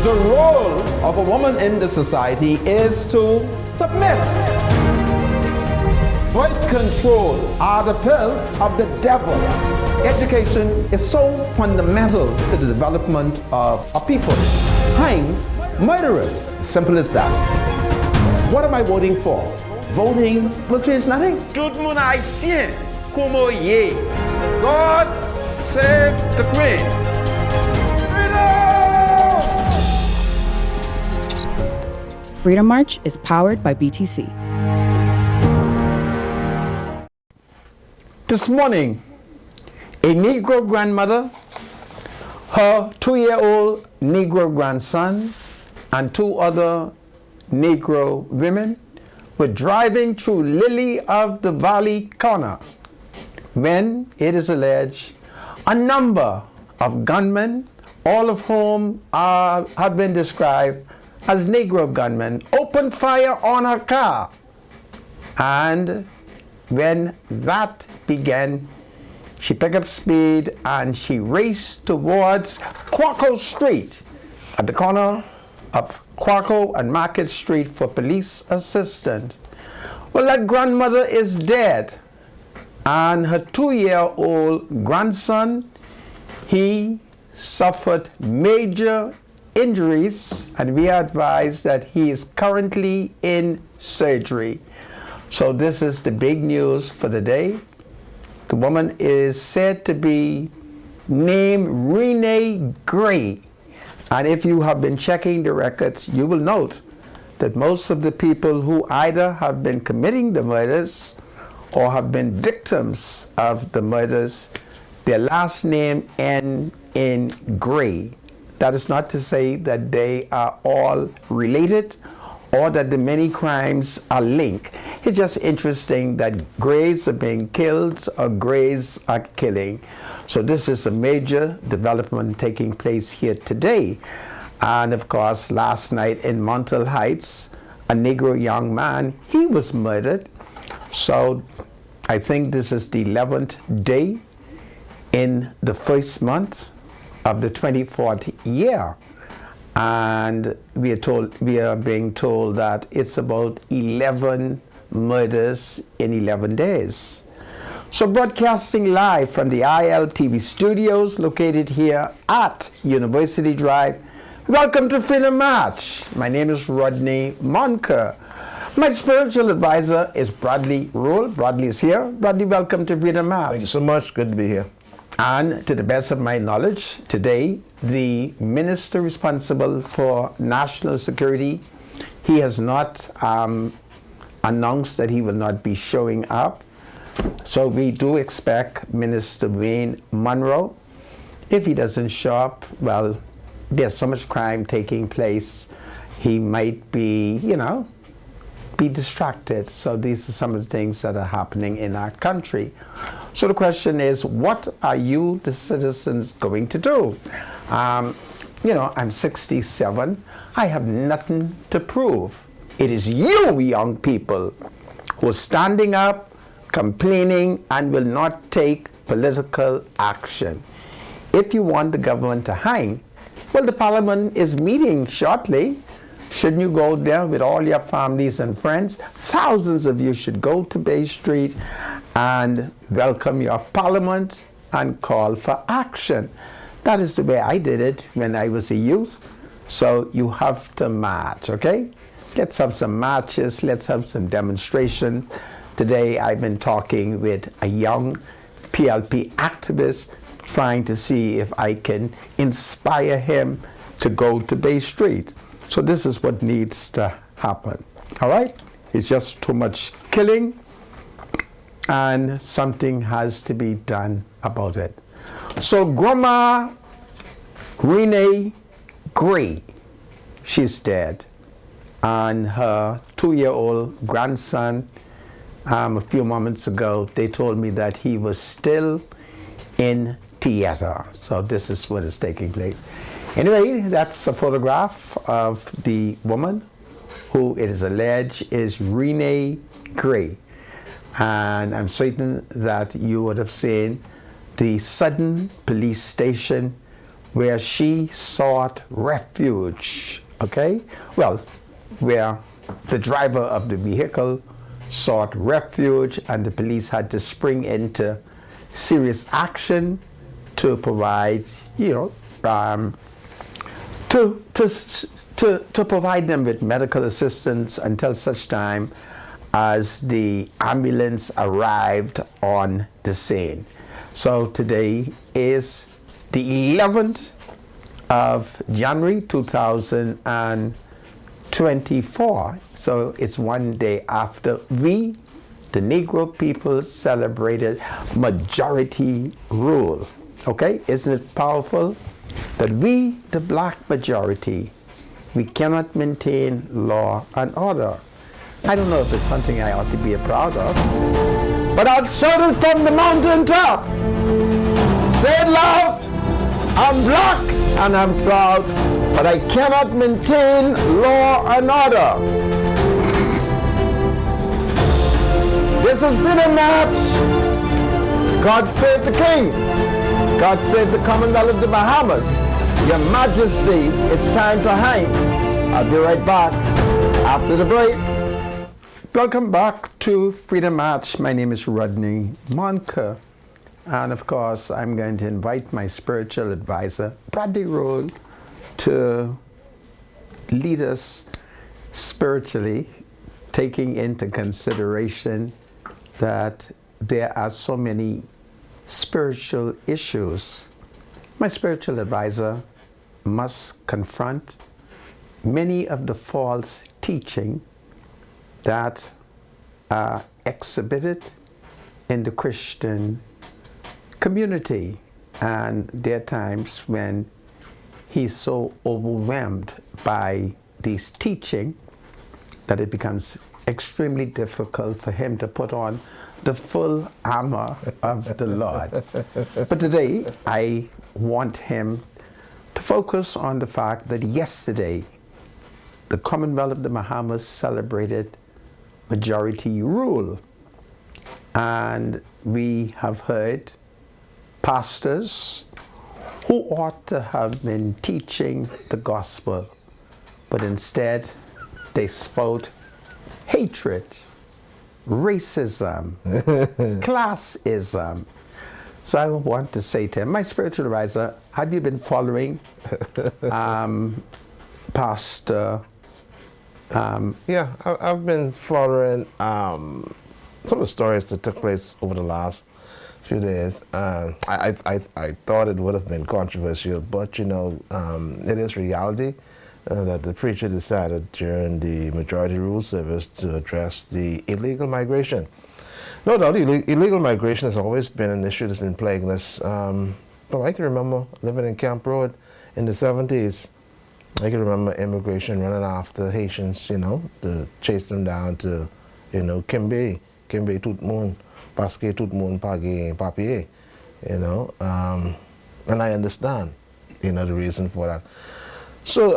The role of a woman in the society is to submit. Birth control are the pills of the devil. Education is so fundamental to the development of a people. Hang murderers. Simple as that. What am I voting for? Voting will change nothing. Tout le monde haïtien, como ye. God save the Queen. Freedom March is powered by BTC. This morning, a Negro grandmother, her 2-year-old Negro grandson, and 2 other Negro women were driving through Lily of the Valley corner when it is alleged a number of gunmen, all of whom have been described as Negro gunmen, opened fire on her car. And when that began, she picked up speed and she raced towards Quaco Street at the corner of Quaco and Market Street for police assistance. Well, that grandmother is dead, and her 2-year-old grandson, he suffered major injuries, and we are advised that he is currently in surgery. So this is the big news for the day. The woman is said to be named Renee Gray. And if you have been checking the records, you will note that most of the people who either have been committing the murders or have been victims of the murders, their last name ends in Gray. That is not to say that they are all related or that the many crimes are linked. It's just interesting that Grays are being killed or Grays are killing. So this is a major development taking place here today. And of course, last night in Montel Heights, a Negro young man, he was murdered. So I think this is the 11th day in the first month of the 24th year. And we are being told that it's about 11 murders in 11 days. So broadcasting live from the ILTV studios located here at University Drive, welcome to Freedom March. My name is Rodney Monker. My spiritual advisor is Bradley Rule. Bradley is here. Bradley, welcome to Freedom March. Thank you so much. Good to be here. And to the best of my knowledge, today, the minister responsible for national security, he has not announced that he will not be showing up. So we do expect Minister Wayne Monroe. If he doesn't show up, well, there's so much crime taking place, he might be, be distracted. So these are some of the things that are happening in our country. So the question is, what are you, the citizens, going to do? I'm 67. I have nothing to prove. It is you, young people, who are standing up, complaining, and will not take political action. If you want the government to hang, well, the parliament is meeting shortly. Shouldn't you go there with all your families and friends? Thousands of you should go to Bay Street and welcome your parliament and call for action. That is the way I did it when I was a youth. So you have to march, okay? Let's have some marches, let's have some demonstration. Today I've been talking with a young PLP activist, trying to see if I can inspire him to go to Bay Street. So this is what needs to happen, all right? It's just too much killing, and something has to be done about it. So Grandma Renee Gray, she's dead, and her 2-year-old grandson, a few moments ago, they told me that he was still in theater. So this is what is taking place. Anyway, that's a photograph of the woman who it is alleged is Renee Gray. And I'm certain that you would have seen the Sudden police station where she sought refuge. Okay? Well, where the driver of the vehicle sought refuge and the police had to spring into serious action to provide, to provide them with medical assistance until such time as the ambulance arrived on the scene. So today is the 11th of January 2024. So it's one day after we, the Negro people, celebrated majority rule. Okay, isn't it powerful that we, the black majority, we cannot maintain law and order? I don't know if it's something I ought to be proud of, but I'll shout it from the mountain top. Say it loud. I'm black and I'm proud, but I cannot maintain law and order. This has been a match. God save the King. God save the Commonwealth of the Bahamas. Your Majesty, it's time to hang. I'll be right back after the break. Welcome back to Freedom March. My name is Rodney Monker. And of course, I'm going to invite my spiritual advisor, Bradley Roll, to lead us spiritually, taking into consideration that there are so many spiritual issues. My spiritual advisor must confront many of the false teaching that are exhibited in the Christian community. And there are times when he's so overwhelmed by these teaching that it becomes extremely difficult for him to put on the full armor of the Lord. But today, I want him to focus on the fact that yesterday, the Commonwealth of the Bahamas celebrated majority rule. And we have heard pastors who ought to have been teaching the gospel, but instead they spout hatred, racism, classism. So I want to say to him, my spiritual advisor, have you been following Pastor? Yeah, I've been following some of the stories that took place over the last few days. I thought it would have been controversial, but it is reality that the preacher decided during the majority rule service to address the illegal migration. No doubt, illegal migration has always been an issue that's been plaguing us. But I can remember living in Camp Road in the 70s. I can remember immigration running after Haitians, to chase them down to, Kimbe tout moun, parce que tout moun pa gen papier, and I understand, the reason for that. So,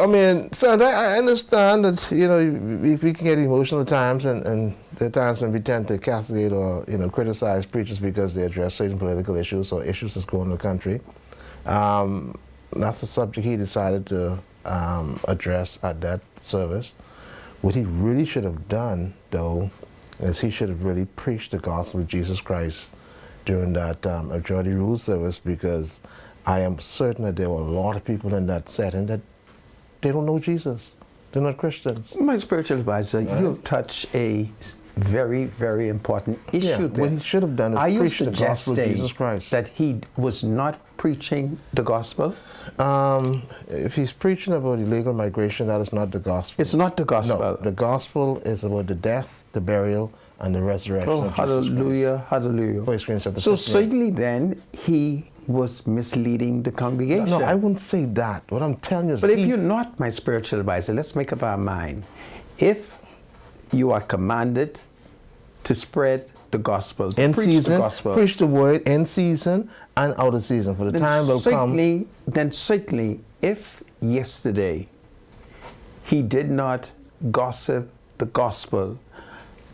Sandra, I understand that, we can get emotional at times, and there are times when we tend to castigate or, criticize preachers because they address certain political issues or issues that's going on in the country. That's a subject he decided to address at that service. What he really should have done, though, is he should have really preached the gospel of Jesus Christ during that majority rule service, because I am certain that there were a lot of people in that setting that they don't know Jesus. They're not Christians. My spiritual advisor, you've touched a very, very important issue there. What he should have done is preach the gospel of Jesus Christ. That he was not preaching the gospel? If he's preaching about illegal migration, that is not the gospel. It's not the gospel. No, the gospel is about the death, the burial, and the resurrection of Jesus hallelujah, Christ. hallelujah. So certainly then he was misleading the congregation. No, I wouldn't say that. What I'm telling you is... But if you're not my spiritual advisor, let's make up our mind. If you are commanded to spread the gospel, to preach the gospel, preach the word in season and out of season, for the time will come. Then certainly, if yesterday he did not gossip the gospel,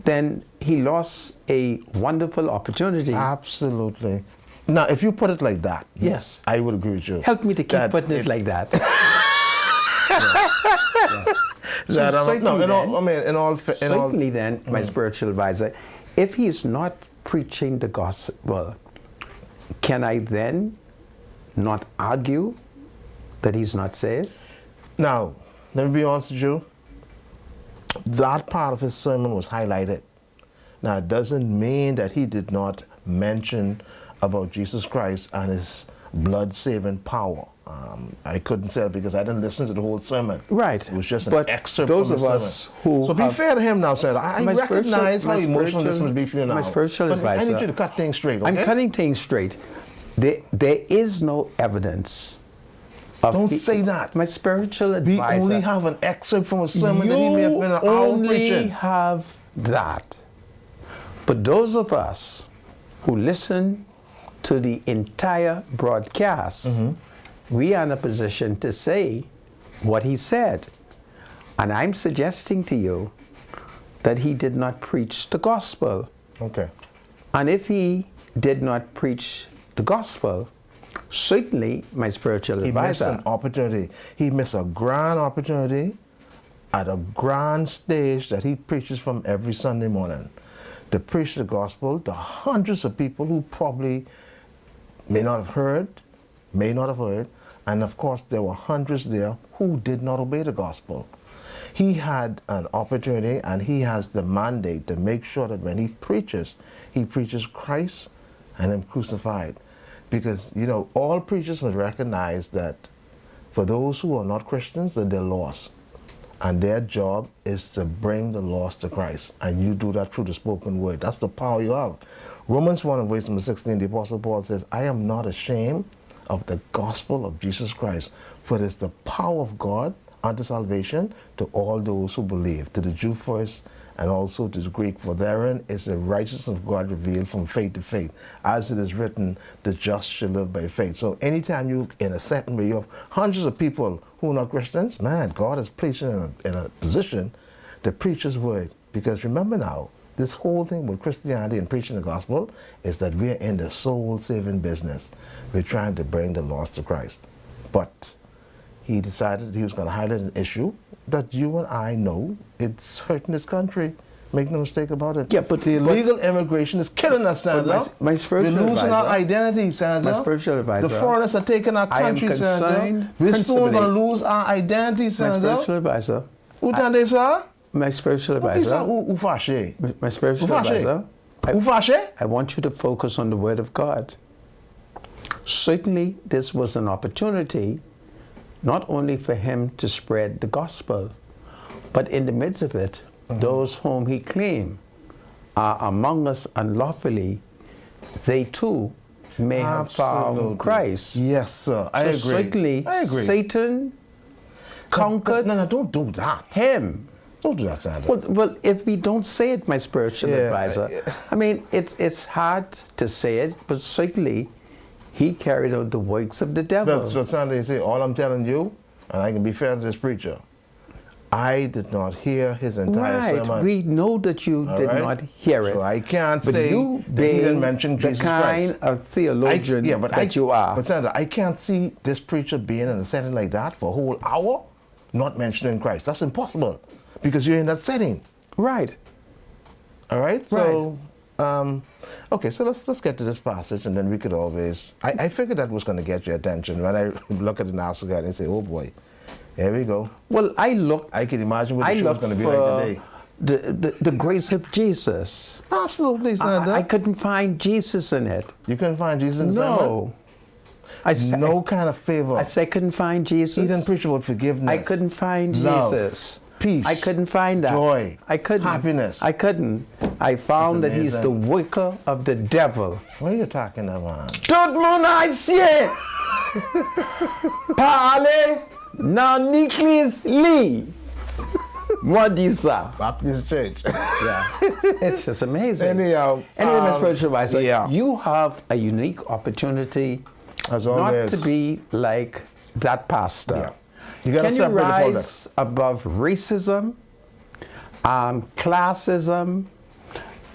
then he lost a wonderful opportunity. Absolutely. Now, if you put it like that, Yes. I would agree with you. Help me to keep That putting it like that. Certainly then, my spiritual advisor, if he's not preaching the gospel, can I then not argue that he's not saved? Now, let me be honest with you. That part of his sermon was highlighted. Now, it doesn't mean that he did not mention about Jesus Christ and his blood-saving power. I couldn't say it because I didn't listen to the whole sermon. Right. It was just an But excerpt those from the of us sermon. who So be have- fair to him now, Senator. I My recognize how spiritual- emotional this must be for you now. my spiritual but advisor- I need you to cut things straight, okay? I'm cutting things straight. There is no evidence of Don't say that. My spiritual We advisor. only have an excerpt from a sermon that he may have been an You hour only preaching. have that. But those of us who listen to the entire broadcast, we are in a position to say what he said. And I'm suggesting to you that he did not preach the gospel. Okay. And if he did not preach the gospel, certainly my spiritual He missed advisor. an opportunity. He missed a grand opportunity at a grand stage that he preaches from every Sunday morning to preach the gospel to hundreds of people who probably may not have heard, and of course there were hundreds there who did not obey the gospel. He had an opportunity and he has the mandate to make sure that when he preaches Christ and him crucified. Because, you know, all preachers must recognize that for those who are not Christians, that they're lost. And their job is to bring the lost to Christ. And you do that through the spoken word. That's the power you have. Romans 1 and verse number 16, the Apostle Paul says, I am not ashamed of the gospel of Jesus Christ, for it is the power of God unto salvation to all those who believe, to the Jew first, and also to the Greek, for therein is the righteousness of God revealed from faith to faith. As it is written, the just shall live by faith. So anytime you in a setting where you have hundreds of people who are not Christians, man, God has placed you in a position to preach his word. Because remember now, this whole thing with Christianity and preaching the gospel is that we're in the soul-saving business. We're trying to bring the lost to Christ. But he decided he was going to highlight an issue that you and I know it's hurting this country. Make no mistake about it. Yeah, but the illegal immigration is killing us, Senator. my spiritual We're losing our advisor- identity, Senator. My spiritual advisor- The foreigners are taking our I am country, Senator. concerned We're soon principally- going to lose our identity, My Senator. spiritual advisor. Who done this, sir? My spiritual Who is that? advisor. Who fashe? My spiritual Who fashe? advisor. Who fashe? I want you to focus on the Word of God. Certainly, this was an opportunity not only for him to spread the gospel, but in the midst of it, those whom he claimed are among us unlawfully, they too may have found Christ. Yes, sir. I agree. Certainly, I agree. Satan conquered No, don't do that. him. Don't do that, Senator. Well, if we don't say it, my spiritual advisor, I mean, it's hard to say it, but certainly he carried out the works of the devil. So, Senator, you see, all I'm telling you, and I can be fair to this preacher, I did not hear his entire sermon. Right, we know that you did not hear it. So I can't but say you that he didn't being mention the Jesus kind Christ. of theologian you are. But Senator, I can't see this preacher being in a setting like that for a whole hour not mentioning Christ. That's impossible because you're in that setting. Right. All right? So, okay, so let's get to this passage and then we could always... I figured that was going to get your attention when I look at the Nassau guy and say, oh boy, here we go. Well, I can imagine what the show is going to be like today. The grace of Jesus. Absolutely, Senator. I couldn't find Jesus in it. You couldn't find Jesus in the sermon? No kind of favor. I couldn't find Jesus. He didn't preach about forgiveness. I couldn't find love, Jesus. Peace. I couldn't find that. Joy. I couldn't. Happiness. I couldn't. I found that he's the worker of the devil. What are you talking about? Tout le monde haïtien parle dans l'église li. Moi dis ça. Baptist church. Yeah. It's just amazing. Anyhow, anyway, my spiritual advisor, yeah. you have a unique opportunity as not always to be like that pastor. Yeah. You gotta Can you separate the rise products above racism, classism,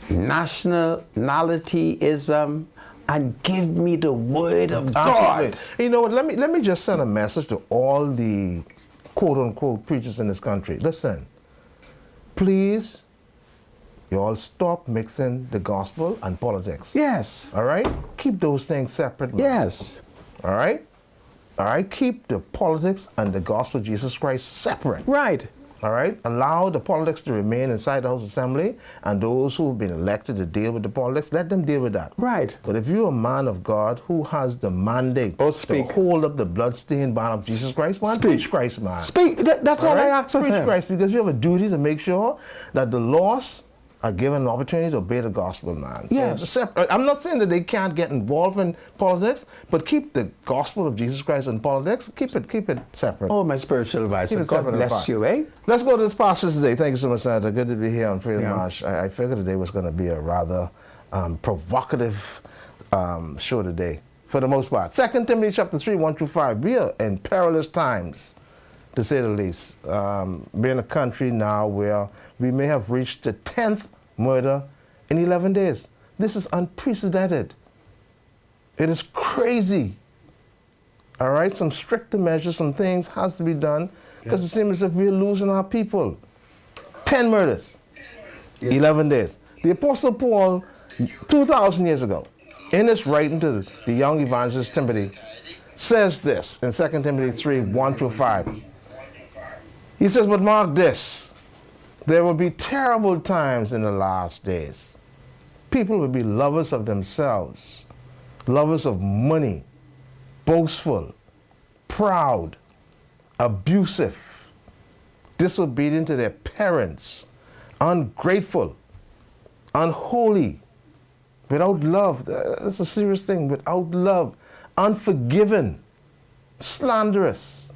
nationalityism, and give me the word of Absolutely. God. You know what? Let me just send a message to all the quote unquote preachers in this country. Listen, please, you all stop mixing the gospel and politics. Yes. All right? Keep those things separate. Man. Yes. All right? All right? Keep the politics and the gospel of Jesus Christ separate. Right. All right? Allow the politics to remain inside the House Assembly, and those who've been elected to deal with the politics, let them deal with that. Right. But if you're a man of God who has the mandate speak. to hold up the bloodstained banner of Jesus Christ, man, Speak. preach Christ, man. Speak. That's all I ask of Preach him. Christ, because you have a duty to make sure that the lost are given an opportunity to obey the gospel, man. So Yes. I'm not saying that they can't get involved in politics, but keep the gospel of Jesus Christ in politics. Keep it separate. Oh, my spiritual advisor. Keep it God separate and bless apart. you, eh? Let's go to this passage today. Thank you so much, Senator. Good to be here on Freedom Yeah. March. I figured today was going to be a rather provocative show today, for the most part. 2 Timothy chapter 3, 1 through 5. We are in perilous times, to say the least. We're in a country now where we may have reached the 10th murder in 11 days. This is unprecedented. It is crazy. All right, some stricter measures, some things has to be done, because it seems as if we're losing our people. 10 murders, 11 days. The Apostle Paul, 2,000 years ago, in his writing to the young evangelist Timothy, says this in 2 Timothy 3, 1 through 5. He says, but mark this, there will be terrible times in the last days. People will be lovers of themselves, lovers of money, boastful, proud, abusive, disobedient to their parents, ungrateful, unholy, without love. That's a serious thing. Without love, unforgiving, slanderous,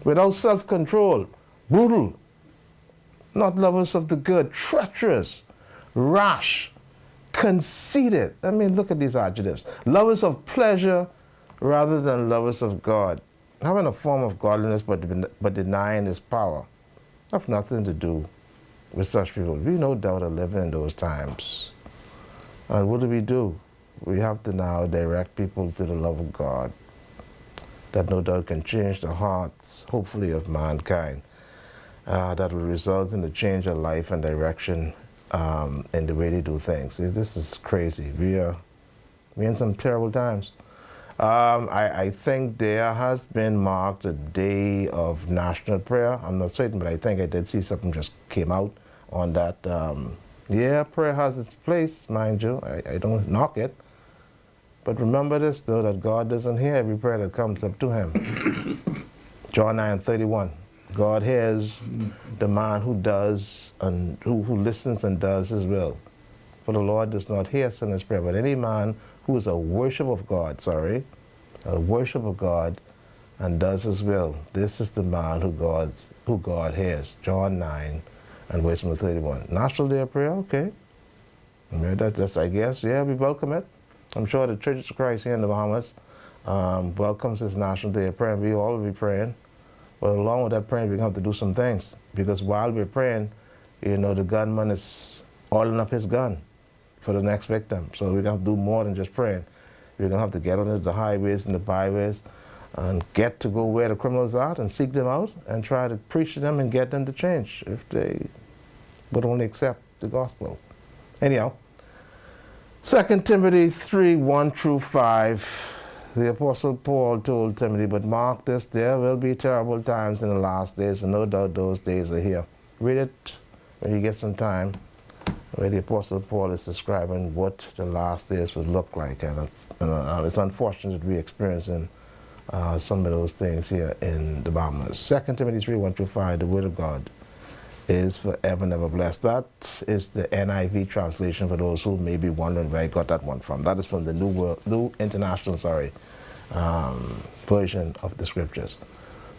without self-control, brutal, not lovers of the good, treacherous, rash, conceited. I mean, look at these adjectives. Lovers of pleasure rather than lovers of God. Having a form of godliness but denying His power. Have nothing to do with such people. We no doubt are living in those times. And what do? We have to now direct people to the love of God, that no doubt can change the hearts, hopefully, of mankind. That will result in the change of life and direction in the way they do things. This is crazy. We're in some terrible times. I think there has been marked a day of national prayer. I'm not certain, but I think I did see something just came out on that. Yeah, prayer has its place, mind you. I don't knock it. But remember this, though, that God doesn't hear every prayer that comes up to Him. John 9:31. God hears the man who does and who listens and does His will. For the Lord does not hear sinner's prayer, but any man who is a worshiper of God, and does His will, this is the man who God hears. John 9 and verse 31. National Day of Prayer, okay. That's, I guess, yeah, we welcome it. I'm sure the Church of Christ here in the Bahamas welcomes this National Day of Prayer, and we all will be praying. But along with that praying, we have to do some things. Because while we're praying, the gunman is oiling up his gun for the next victim. So we're going to have to do more than just praying. We're going to have to get on the highways and the byways and get to go where the criminals are and seek them out and try to preach to them and get them to change if they would only accept the gospel. Anyhow, 2 Timothy 3, 1 through 5. The Apostle Paul told Timothy, but mark this, there will be terrible times in the last days, and no doubt those days are here. Read it when you get some time, where the Apostle Paul is describing what the last days would look like. And it's unfortunate we're experiencing some of those things here in the Bahamas. 2 Timothy 3, 1 through 5, the Word of God is forever and ever blessed. That is the NIV translation for those who may be wondering where I got that one from. That is from the New International version of the Scriptures.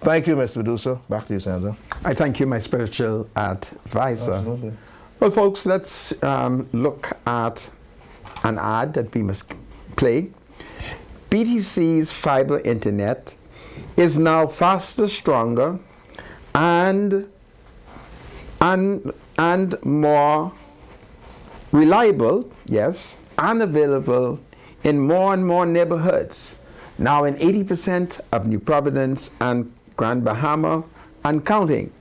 Thank you, Mr. Medusa. Back to you, Sandra. I thank you, my spiritual advisor. Absolutely. Well, folks, let's look at an ad that we must play. BTC's fiber internet is now faster, stronger, and more reliable, yes, and available in more and more neighborhoods, now in 80% of New Providence and Grand Bahama and counting.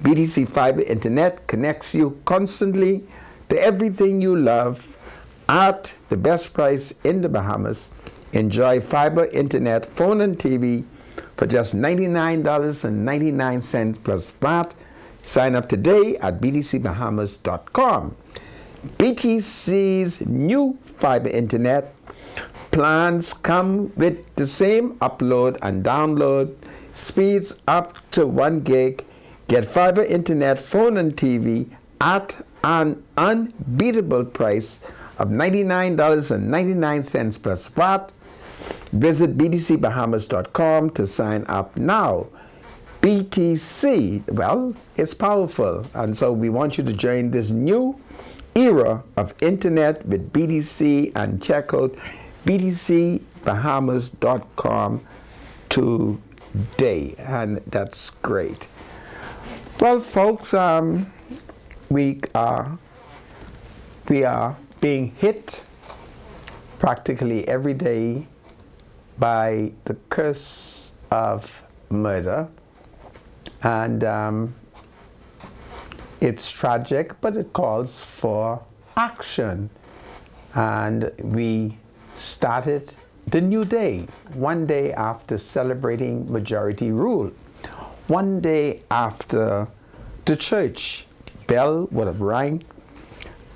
BTC Fiber Internet connects you constantly to everything you love at the best price in the Bahamas. Enjoy fiber internet, phone and TV for just $99.99 plus VAT. Sign up today at btcbahamas.com. BTC's new fiber internet plans come with the same upload and download speeds up to 1 gig. Get fiber internet, phone and TV at an unbeatable price of $99.99 plus VAT. Visit btcbahamas.com to sign up now. BTC, well, it's powerful, and so we want you to join this new era of internet with BTC and check out btcbahamas.com today, and that's great. Well, folks, we are being hit practically every day by the curse of murder, and it's tragic, but it calls for action. And we started the new day, one day after celebrating majority rule, one day after the church bell would have rang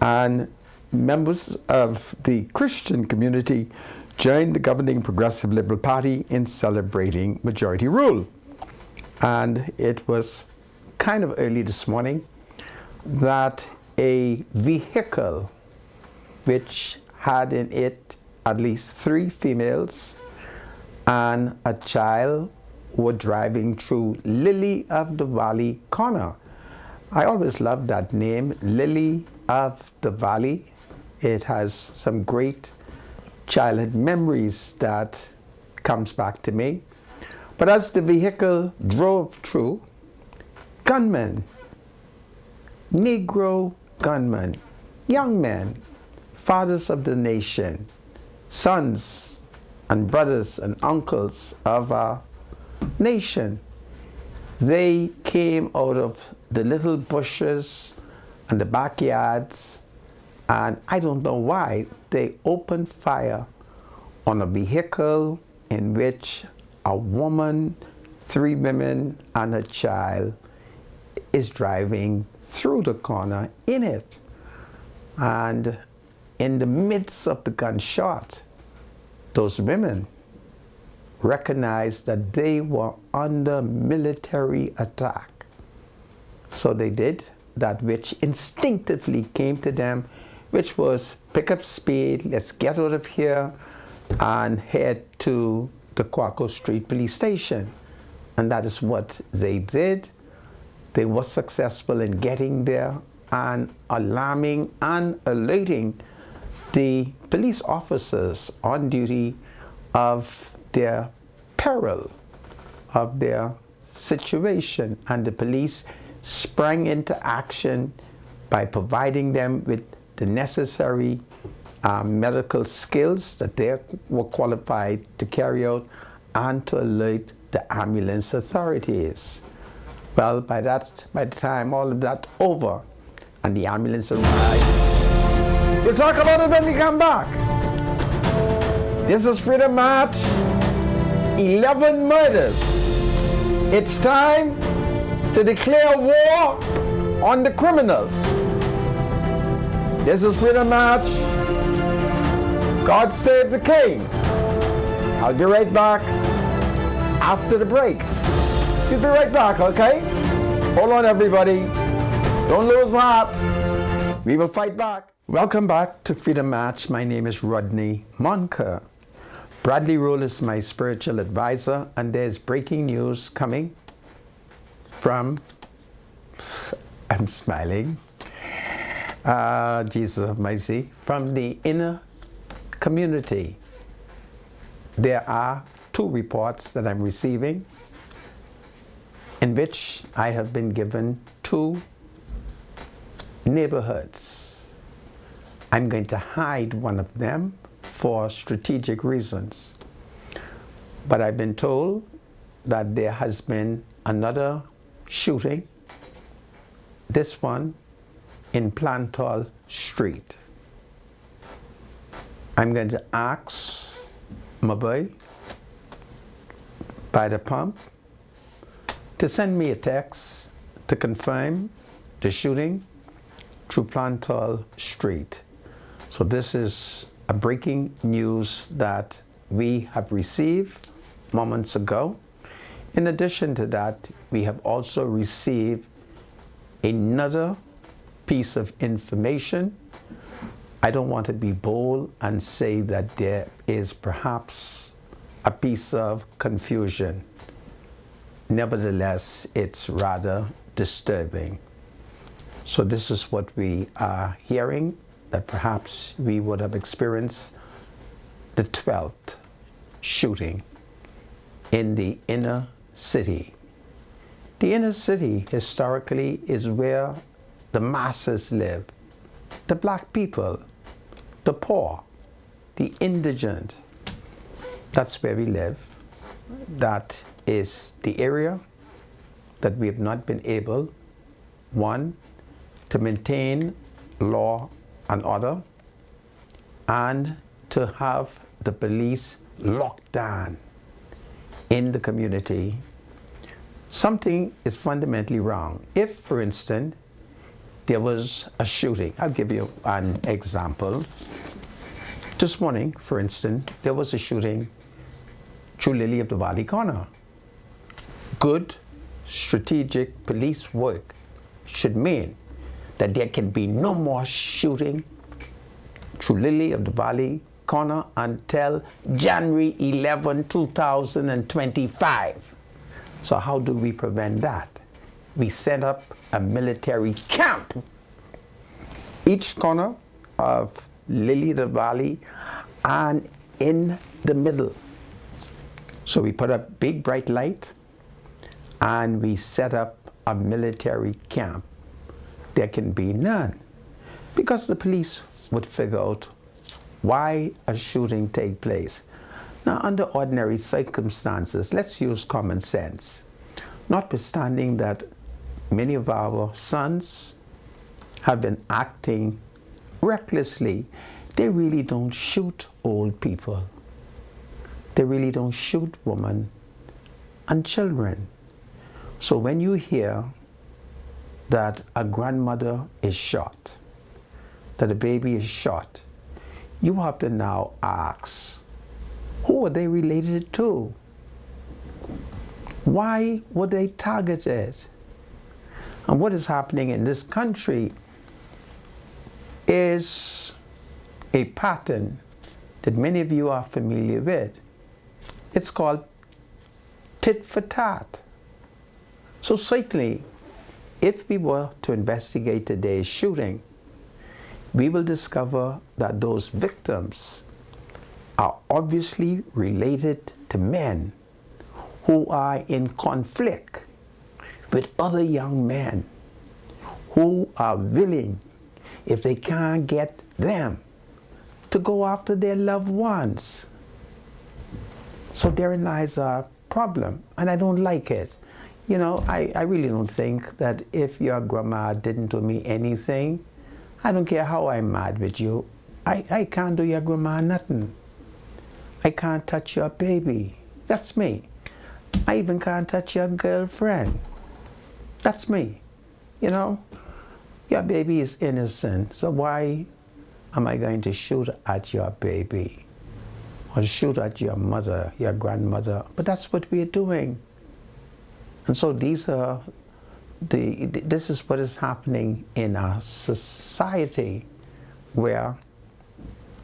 and members of the Christian community joined the governing Progressive Liberal Party in celebrating majority rule. And it was kind of early this morning that a vehicle which had in it at least 3 females and a child were driving through Lily of the Valley corner. I always loved that name, Lily of the Valley. It has some great childhood memories that comes back to me. But as the vehicle drove through, gunmen, Negro gunmen, young men, fathers of the nation, sons and brothers and uncles of our nation, they came out of the little bushes and the backyards, and I don't know why they opened fire on a vehicle in which a woman, 3 women, and a child is driving through the corner in it. And in the midst of the gunshot, those women recognized that they were under military attack. So they did that which instinctively came to them, which was pick up speed, let's get out of here, and head to the Quaco Street Police Station. And that is what they did. They were successful in getting there and alarming and alerting the police officers on duty of their peril, of their situation. And the police sprang into action by providing them with the necessary medical skills that they were qualified to carry out and to alert the ambulance authorities. Well, by the time all of that over and the ambulance arrived, we'll talk about it when we come back. This is Freedom March, 11 murders. It's time to declare war on the criminals. This is Freedom March. God save the King. I'll be right back after the break. We'll be right back, okay? Hold on, everybody. Don't lose heart. We will fight back. Welcome back to Freedom March. My name is Rodney Monker. Bradley Rule is my spiritual advisor, and there's breaking news coming from, I'm smiling, Jesus of mercy, from the inner community. There are 2 reports that I'm receiving in which I have been given 2 neighborhoods. I'm going to hide one of them for strategic reasons. But I've been told that there has been another shooting, this one in Plantal Street. I'm going to ask my boy by the pump to send me a text to confirm the shooting through Plantal Street. So this is a breaking news that we have received moments ago. In addition to that, we have also received another piece of information. I don't want to be bold and say that there is perhaps a piece of confusion. Nevertheless, it's rather disturbing. So this is what we are hearing, that perhaps we would have experienced the 12th shooting in the inner city. The inner city historically is where the masses live, the black people, the poor, the indigent. That's where we live. That is the area that we have not been able, one, to maintain law and order, and to have the police locked down in the community. Something is fundamentally wrong. If, for instance, there was a shooting, I'll give you an example. This morning, for instance, there was a shooting through Lily of the Valley corner. Good strategic police work should mean that there can be no more shooting through Lily of the Valley corner until January 11, 2025. So how do we prevent that? We set up a military camp each corner of Lily of the Valley and in the middle. So we put up big bright light and we set up a military camp. There can be none, because the police would figure out why a shooting take place. Now, under ordinary circumstances, let's use common sense. Notwithstanding that many of our sons have been acting recklessly, they really don't shoot old people. They really don't shoot women and children. So when you hear that a grandmother is shot, that a baby is shot, you have to now ask, who are they related to? Why were they targeted? And what is happening in this country is a pattern that many of you are familiar with. It's called tit for tat. So certainly, if we were to investigate today's shooting, we will discover that those victims are obviously related to men who are in conflict with other young men who are willing, if they can't get them, to go after their loved ones. So therein lies a problem, and I don't like it. You know, I really don't think that if your grandma didn't do me anything, I don't care how I'm mad with you, I can't do your grandma nothing. I can't touch your baby. That's me. I even can't touch your girlfriend. That's me. You know, your baby is innocent, so why am I going to shoot at your baby? Or shoot at your mother, your grandmother? But that's what we're doing. And so this is what is happening in our society, where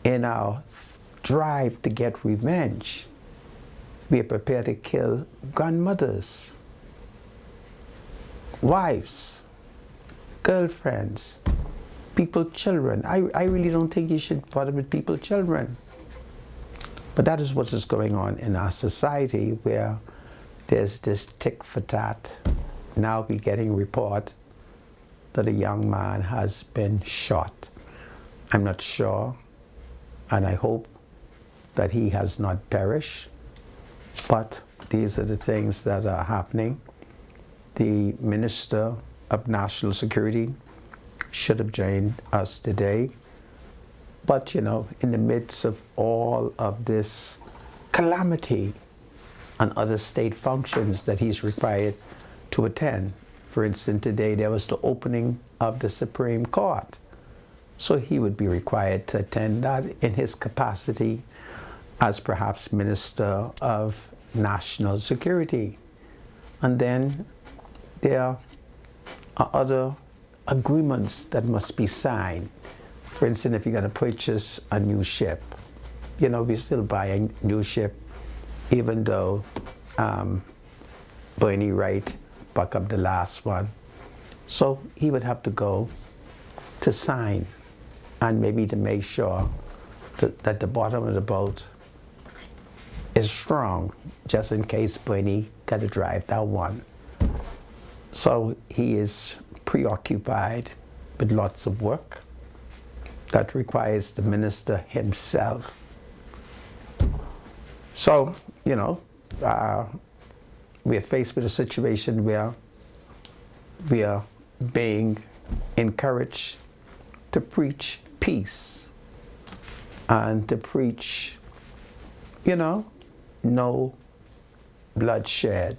in our drive to get revenge, we are prepared to kill grandmothers, wives, girlfriends, people, children. I really don't think you should bother with people, children. But that is what is going on in our society, where there's this tick for tat. Now we're getting report that a young man has been shot. I'm not sure, and I hope that he has not perished, but these are the things that are happening. The Minister of National Security should have joined us today. But, you know, in the midst of all of this calamity and other state functions that he's required to attend, for instance, today there was the opening of the Supreme Court. So he would be required to attend that in his capacity as perhaps Minister of National Security. And then there are other agreements that must be signed. For instance, if you're going to purchase a new ship, you know, we still buy a new ship, even though Bernie Wright back up the last one. So he would have to go to sign and maybe to make sure that the bottom of the boat is strong, just in case Bernie got to drive that one. So he is preoccupied with lots of work that requires the minister himself. So, you know, we are faced with a situation where we are being encouraged to preach peace and to preach, you know, no bloodshed.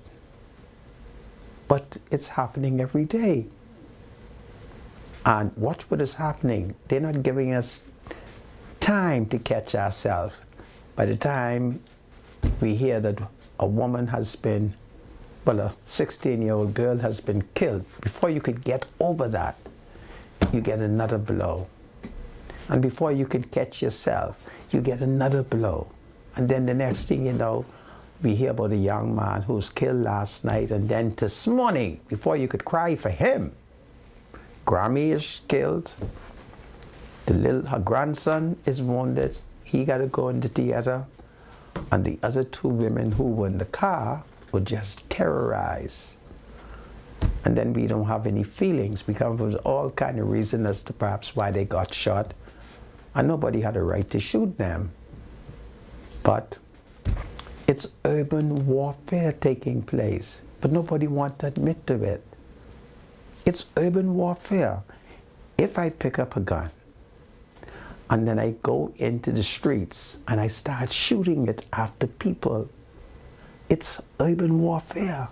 But it's happening every day. And watch what is happening. They're not giving us time to catch ourselves. By the time we hear that a woman has been, well, a 16-year-old girl has been killed, before you could get over that, you get another blow. And before you could catch yourself, you get another blow. And then the next thing you know, we hear about a young man who was killed last night, and then this morning, before you could cry for him, Grammy is killed, her grandson is wounded, he got to go in the theater, and the other two women who were in the car were just terrorized. And then we don't have any feelings. We come up with all kind of reasons as to perhaps why they got shot, and nobody had a right to shoot them. But it's urban warfare taking place, but nobody wants to admit to it. It's urban warfare. If I pick up a gun and then I go into the streets and I start shooting it after people, it's urban warfare.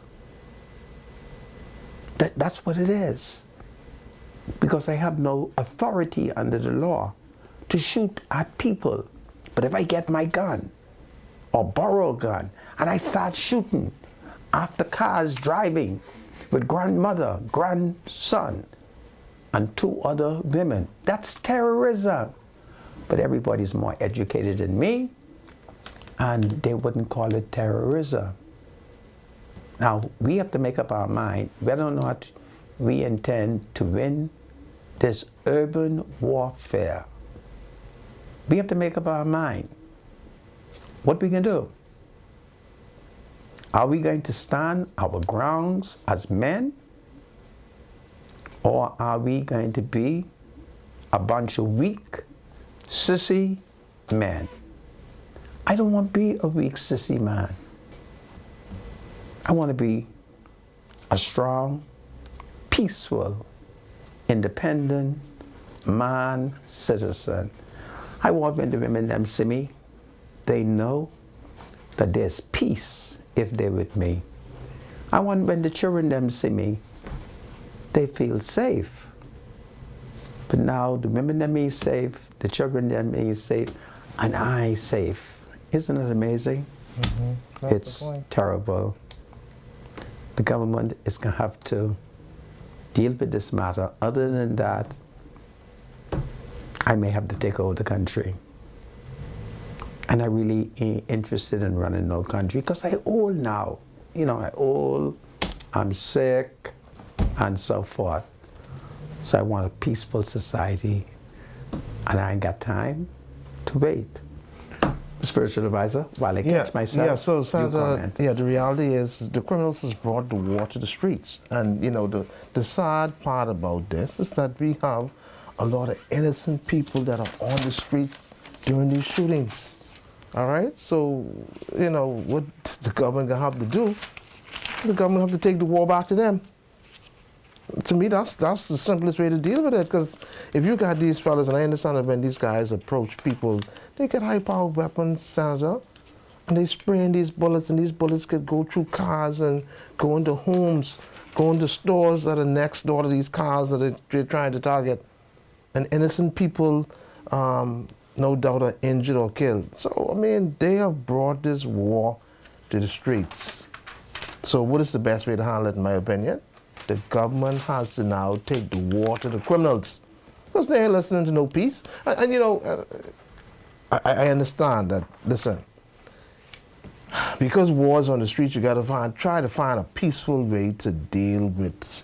That's what it is. Because I have no authority under the law to shoot at people. But if I get my gun or borrow a gun and I start shooting after cars driving with grandmother, grandson, and two other women, that's terrorism. But everybody's more educated than me, and they wouldn't call it terrorism. Now, we have to make up our mind whether or not we intend to win this urban warfare. We have to make up our mind what we can do. Are we going to stand our grounds as men? Or are we going to be a bunch of weak, sissy men? I don't want to be a weak, sissy man. I want to be a strong, peaceful, independent man, citizen. I want when the women them see me, they know that there's peace if they're with me. I want when the children them see me, they feel safe. But now the women them is safe, the children them is safe, and I safe. Isn't it amazing? Mm-hmm. It's terrible. The government is going to have to deal with this matter. Other than that, I may have to take over the country. And I really ain't interested in running no country because I old now. You know, I old, I'm sick, and so forth. So I want a peaceful society, and I ain't got time to wait. Spiritual advisor, while I catch myself, yeah. So the reality is the criminals has brought the war to the streets, and you know the sad part about this is that we have a lot of innocent people that are on the streets during these shootings. All right? So, you know, what the government gonna have to do, the government have to take the war back to them. To me, that's the simplest way to deal with it, because if you got these fellas, and I understand that when these guys approach people, they get high-powered weapons, Senator, and they spraying these bullets, and these bullets could go through cars and go into homes, go into stores that are next door to these cars that they're trying to target. And innocent people, no doubt, are injured or killed. So, I mean, they have brought this war to the streets. So what is the best way to handle it, in my opinion? The government has to now take the war to the criminals, because they ain't listening to no peace. And you know, I understand that, listen, because war's on the streets, you got to try to find a peaceful way to deal with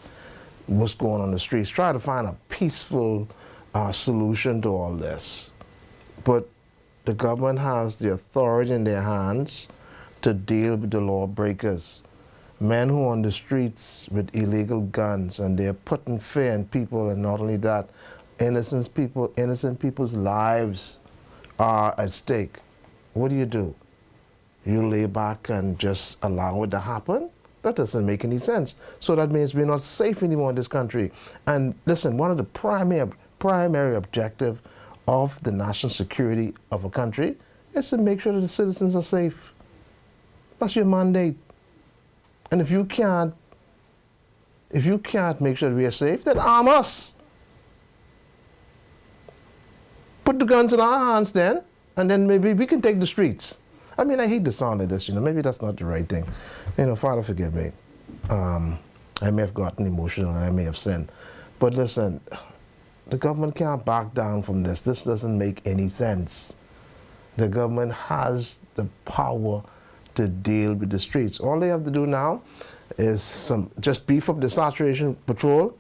what's going on in the streets. Try to find a peaceful solution to all this. But the government has the authority in their hands to deal with the lawbreakers. Men who are on the streets with illegal guns, and they're putting fear in people, and not only that, innocent people's lives are at stake. What do? You lay back and just allow it to happen? That doesn't make any sense. So that means we're not safe anymore in this country. And listen, one of the primary objective of the national security of a country is to make sure that the citizens are safe. That's your mandate. And if you can't make sure that we are safe, then arm us. Put the guns in our hands then, and then maybe we can take the streets. I mean, I hate the sound of this, you know, maybe that's not the right thing. You know, Father, forgive me. I may have gotten emotional and I may have sinned. But listen, the government can't back down from this. This doesn't make any sense. The government has the power to deal with the streets. All they have to do now is just beef up the saturation patrol.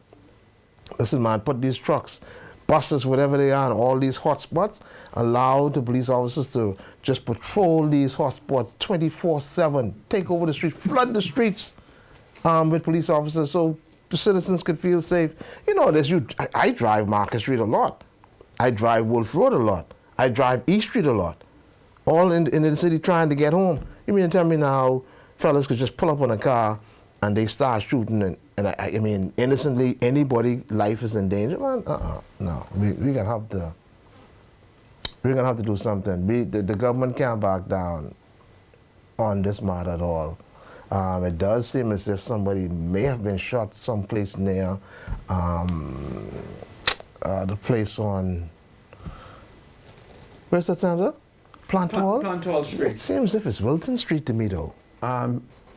Listen, man, put these trucks, buses, whatever they are, in all these hot spots. Allow the police officers to just patrol these hot spots 24/7. Take over the streets, flood the streets with police officers, so the citizens could feel safe. You know, I drive Market Street a lot. I drive Wolf Road a lot. I drive East Street a lot. All in the city trying to get home. You mean to tell me now fellas could just pull up on a car and they start shooting, and I mean, innocently, anybody life is in danger? Man, no, we're gonna have to do something. The government can't back down on this matter at all. It does seem as if somebody may have been shot someplace near the place on, where's that, Sandra? Planthall Street. It seems as if it's Wilton Street to me, though.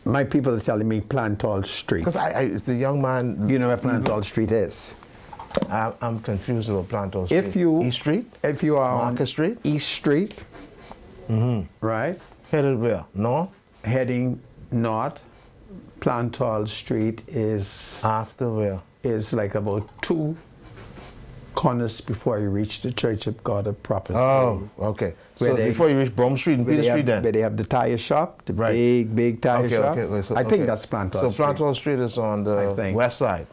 My people are telling me Planthall Street. Because it's the young man. You know where Planthall Street is? I'm confused about Planthall Street. East Street? If you are Market Street? East Street, right? Headed where? North? Heading north. Planthall Street is... After where? Is like about 2 corners before you reach the Church of God of Proper. Oh, okay. So before you reach Brum Street and Peter Street then? Where they have the tire shop, the big tire shop. I think that's Planthall Street. So Planthall Street is on the west side,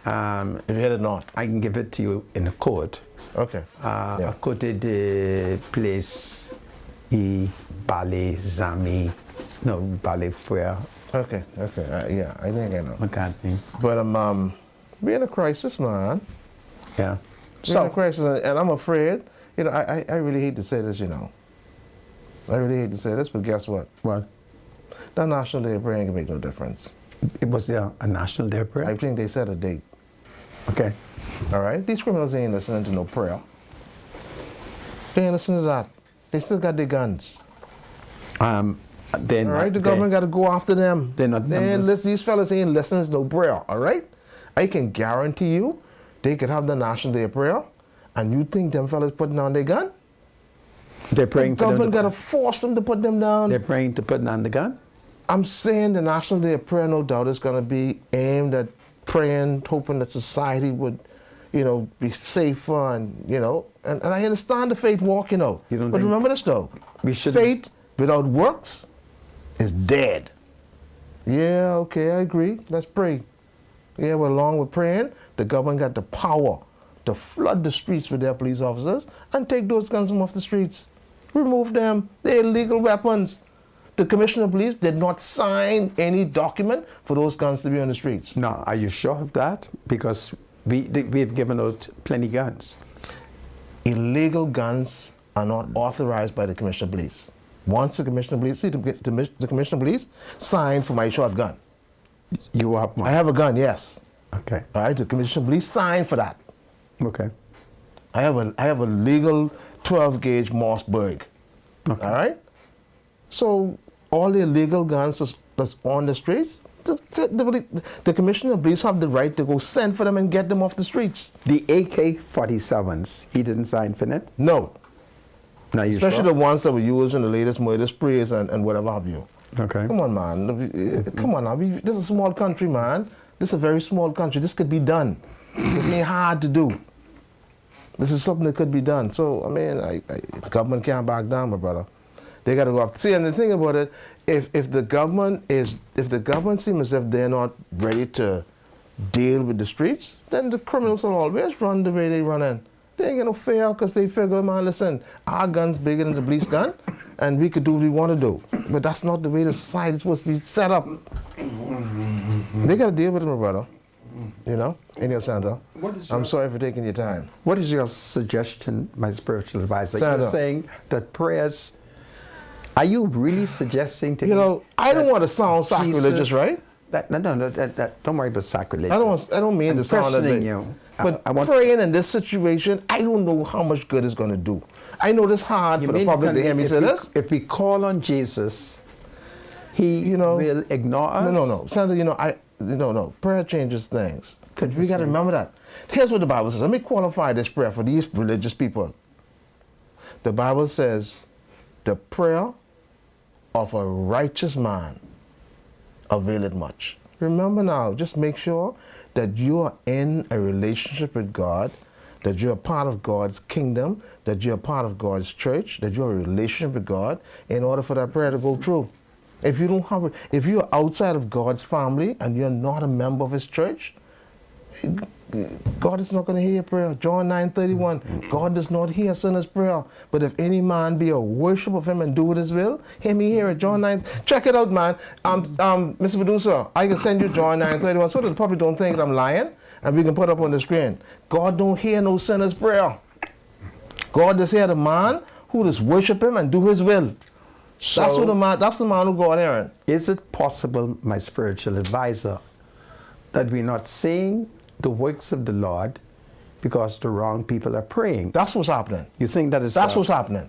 if you headed north. I can give it to you in a code. Okay. À côté de place Ballet Zami, no, Ballet Frère. Okay, yeah, I think I know. McCartney. But we're in a crisis, man. Yeah. We're in a crisis, and I'm afraid, you know, I really hate to say this, you know. I really hate to say this, but guess what? What? That National Day of Prayer ain't gonna make no difference. It was there a National Day of Prayer? I think they set a date. Okay. All right? These criminals ain't listening to no prayer. They ain't listening to that. They still got their guns. Then, all right? The government got to go after them. These fellas ain't listening to no prayer, all right? I can guarantee you they could have the National Day of Prayer, and you think them fellas putting down their gun? They're praying the government got to force them to put them down. They're praying to put down the gun? I'm saying the National Day of Prayer, no doubt, is going to be aimed at praying, hoping that society would, you know, be safer, and, you know, and I understand the faith walk, you know. But remember this, though. Faith without works is dead. Yeah, okay, I agree. Let's pray. Yeah, well, along with praying, the government got the power to flood the streets with their police officers and take those guns from off the streets. Remove them. They're illegal weapons. The Commissioner of Police did not sign any document for those guns to be on the streets. No, are you sure of that? Because we've given out plenty guns. Illegal guns are not authorized by the Commissioner of Police. Once the Commissioner of Police, see, the Commissioner of Police signed for my shotgun. You have one? I have a gun, yes. Okay. All right, the Commissioner of Police signed for that. Okay. I have a legal 12-gauge Mossberg. Okay. All right? So all the illegal guns that's on the streets, the Commissioner of Police have the right to go send for them and get them off the streets. The AK-47s, he didn't sign for them? No. Now you Especially sure? the ones that were used in the latest murder sprays and whatever have you. Okay. Come on, man. Come on now. This is a small country, man. This is a very small country. This could be done. This ain't hard to do. This is something that could be done. So, I mean, the government can't back down, my brother. They got to go after. See, and the thing about it, if the government seems as if they're not ready to deal with the streets, then the criminals will always run the way they run in. They ain't got no fear because they figure, man, listen, our gun's bigger than the police gun, and we could do what we want to do. But that's not the way the society is supposed to be set up. They got to deal with it, my brother. You know? Anyhow, Santa, I'm sorry for taking your time. What is your suggestion, my spiritual advisor? Santa. You're saying that prayers, are you really suggesting to You me know, I don't want to sound Jesus- sacrilegious, right? Don't worry about sacrilege. I don't mean I'm to sound that questioning way. you. But I want praying in this situation, I don't know how much good it's going to do. I know it's hard You for the mean public to hear me if say we- this. If we call on Jesus, he will ignore us? No. Santa, no. Prayer changes things. We got to remember that. Here's what the Bible says. Let me qualify this prayer for these religious people. The Bible says, the prayer of a righteous man availeth much. Remember now, just make sure that you are in a relationship with God, that you're a part of God's kingdom, that you're a part of God's church, that you're in a relationship with God in order for that prayer to go through. If you don't have, if you're outside of God's family and you're not a member of His church, God is not going to hear your prayer. John 9:31. God does not hear a sinner's prayer. But if any man be a worshiper of Him and do His will, hear me hear it. John 9. Check it out, man. Mr. Producer, I can send you John 9:31 so that the public don't think I'm lying, and we can put up on the screen. God don't hear no sinner's prayer. God does hear the man who does worship Him and do His will. So, That's the man who God hearing. is it possible, my spiritual advisor, that we're not seeing the works of the Lord because the wrong people are praying? That's what's happening. You think that is That's what's happening.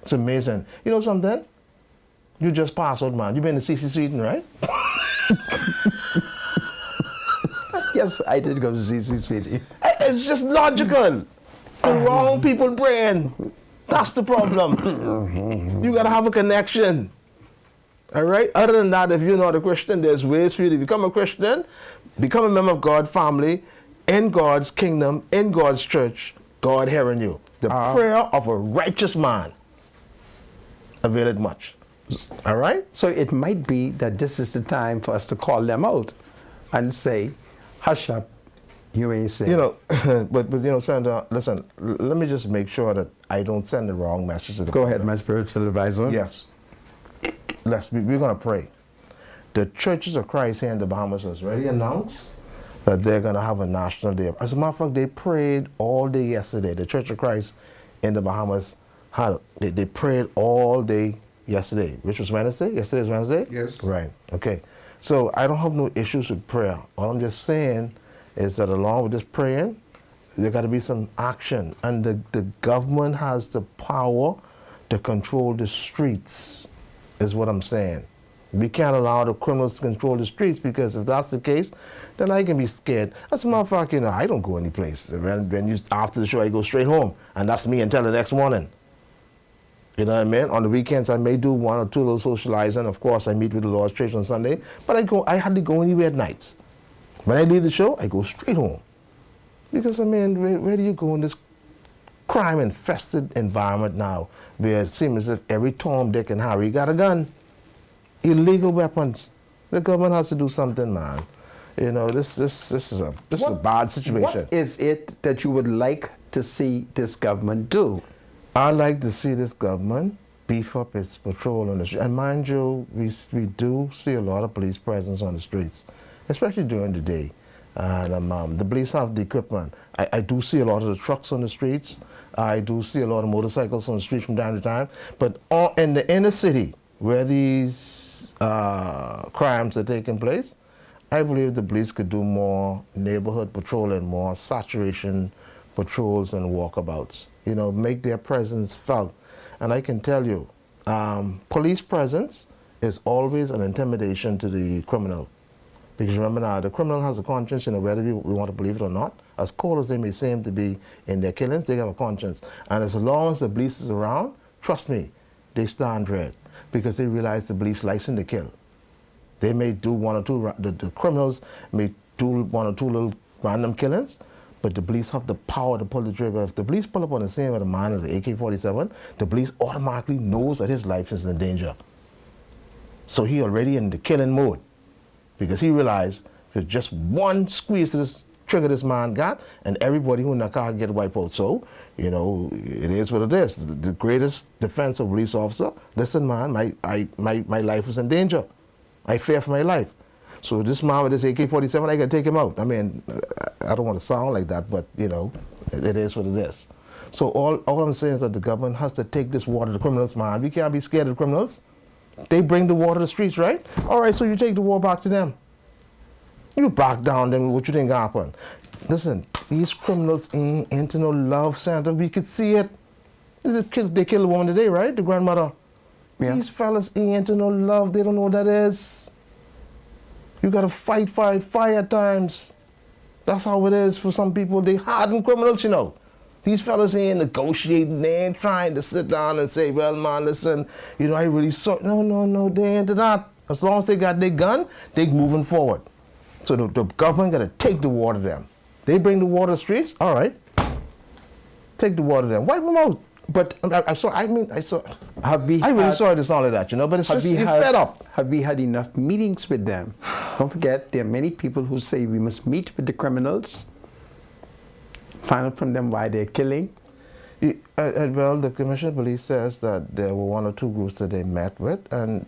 It's amazing. You know something? You just passed out, man. You've been to CC Sweden, right? Yes, I did go to CC Sweden. It's just logical. The wrong people praying. That's the problem. You gotta have a connection. All right? Other than that, if you're not a Christian, there's ways for you to become a Christian, become a member of God's family, in God's kingdom, in God's church, God hearing you. The prayer of a righteous man availeth much. All right? So it might be that this is the time for us to call them out and say, hush up, you ain't saying. You know, but you know, Senator, listen, let me just make sure that I don't send the wrong message to the Go public. ahead, my spiritual advisor. Yes. We're going to pray. The Churches of Christ here in the Bahamas has already announced that they're going to have a national day. As a matter of fact, they prayed all day yesterday. The Church of Christ in the Bahamas, they prayed all day yesterday, which was Wednesday. Yesterday was Wednesday? Yes. Right. Okay. So I don't have no issues with prayer. All I'm just saying is that along with this praying, there got to be some action. And the government has the power to control the streets, is what I'm saying. We can't allow the criminals to control the streets, because if that's the case, then I can be scared. As a matter of fact, you know, I don't go any place. After the show, I go straight home, and that's me until the next morning. You know what I mean? On the weekends, I may do one or two little socializing. Of course, I meet with the Lord's Church on Sunday, but I hardly go anywhere at nights. When I leave the show, I go straight home. Because, I mean, where do you go in this crime-infested environment now, where it seems as if every Tom, Dick, and Harry got a gun? Illegal weapons. The government has to do something, man. You know, this is a bad situation. What is it that you would like to see this government do? I'd like to see this government beef up its patrol on the street. And mind you, we do see a lot of police presence on the streets, especially during the day. And the police have the equipment. I do see a lot of the trucks on the streets. I do see a lot of motorcycles on the streets from time to time. But in the inner city, where these crimes are taking place, I believe the police could do more neighborhood patrolling, more saturation patrols and walkabouts. You know, make their presence felt. And I can tell you, police presence is always an intimidation to the criminal. Because remember now, the criminal has a conscience, you know, whether we want to believe it or not. As cold as they may seem to be in their killings, they have a conscience. And as long as the police is around, trust me, they stand dread. Because they realize the police license to kill. They may do one or two, the criminals may do one or two little random killings, but the police have the power to pull the trigger. If the police pull up on the scene with a man with an AK-47, the police automatically knows that his life is in danger. So he already in the killing mode. Because he realized with just one squeeze to this trigger this man got, and everybody who in the car get wiped out. So, you know, it is what it is. The greatest defense of a police officer, listen man, my life is in danger. I fear for my life. So this man with this AK-47, I can take him out. I mean, I don't want to sound like that, but you know, it is what it is. So all I'm saying is that the government has to take this war to the criminals, man. We can't be scared of the criminals. They bring the war to the streets, right? All right, so you take the war back to them. You back down, then what you think happen? Listen, these criminals ain't into no love center. We could see it. They killed a woman today, right? The grandmother. Yeah. These fellas ain't into no love. They don't know what that is. You gotta fight at times. That's how it is for some people. They hardened criminals, you know. These fellas ain't negotiating. They ain't trying to sit down and say, well, man, listen, you know, I really saw. No, they ain't that. As long as they got their gun, they moving forward. So the government got to take the war to them. They bring the war to the streets, all right. Take the war to them. Wipe them out. But I really sorry to sound like that, you know, but it's just, you're fed up. Have we had enough meetings with them? Don't forget, there are many people who say we must meet with the criminals, find out from them why they're killing. Well, the Commissioner of Police says that there were one or two groups that they met with, and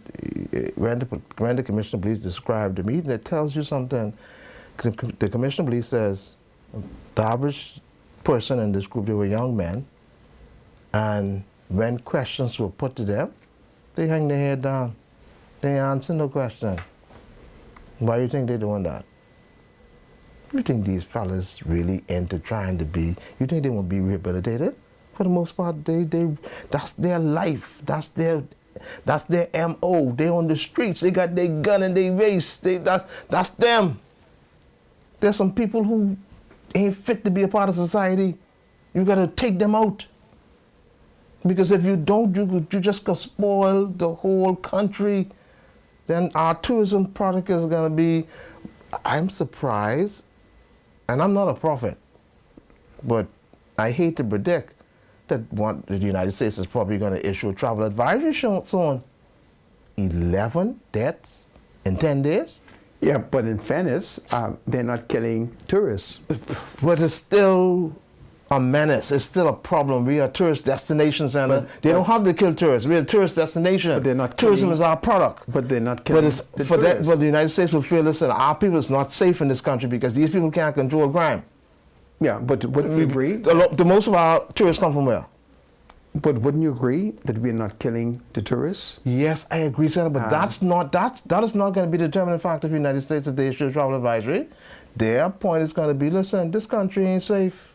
when the Commissioner of Police described the meeting, it tells you something. The Commissioner of Police says the average person in this group, they were young men, and when questions were put to them, they hang their head down. They answer no question. Why do you think they're doing that? You think these fellas really into trying to be, you think they won't be rehabilitated? For the most part, that's their life. That's their MO. They on the streets. They got their gun and they race. That's them. There's some people who ain't fit to be a part of society. You got to take them out. Because if you don't, you just gonna spoil the whole country. Then our tourism product is gonna be, I'm surprised, and I'm not a prophet, but I hate to predict that the United States is probably going to issue a travel advisory soon. 11 deaths in 10 days? Yeah, but in fairness, they're not killing tourists. But it's still a menace. It's still a problem. We are tourist destinations, and they don't have to kill tourists. We're a tourist destination. But they're not Tourism is our product. But they're not killing but the United States will feel, listen, our people is not safe in this country because these people can't control crime. Yeah, but wouldn't you agree? The most of our tourists come from where? But wouldn't you agree that we're not killing the tourists? Yes, I agree, Senator, but that is not going to be the determining factor of the United States if they issue a travel advisory. Their point is going to be, listen, this country ain't safe.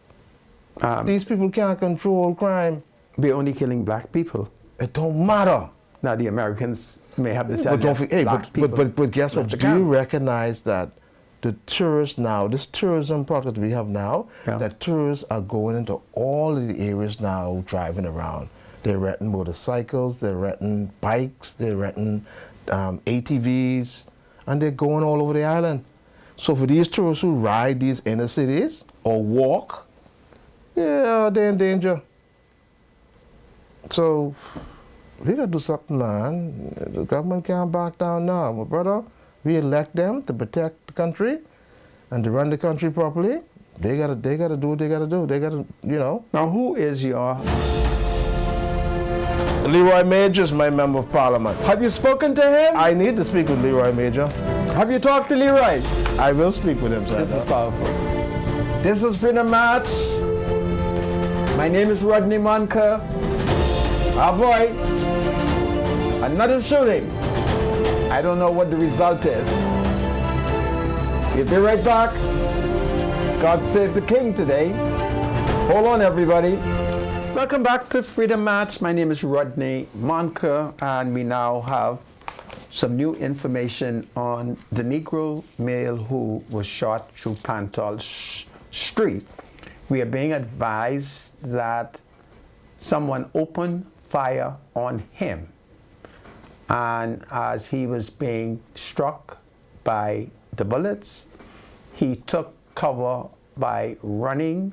These people can't control crime. We're only killing black people. It don't matter. Now the Americans may have the but guess what? Do you recognize that the tourists now, this tourism product we have now, that tourists are going into all of the areas now, driving around. They're renting motorcycles, they're renting bikes, they're renting ATVs, and they're going all over the island. So for these tourists who ride these inner cities or walk, yeah, they're in danger. So we gotta do something, man. The government can't back down now, but brother. We elect them to protect the country and to run the country properly. They gotta do what they gotta do. They gotta, you know. Now, who is your Leroy Major is my member of parliament. Have you spoken to him? I need to speak with Leroy Major. Have you talked to Leroy? I will speak with him, sir. This is powerful. This is Freedom March. My name is Rodney Monker. Oh boy, another shooting. I don't know what the result is. We'll be right back. God save the King today. Hold on, everybody. Welcome back to Freedom March. My name is Rodney Monker, and we now have some new information on the Negro male who was shot through Pantal Street. We are being advised that someone opened fire on him, and as he was being struck by the bullets, he took cover by running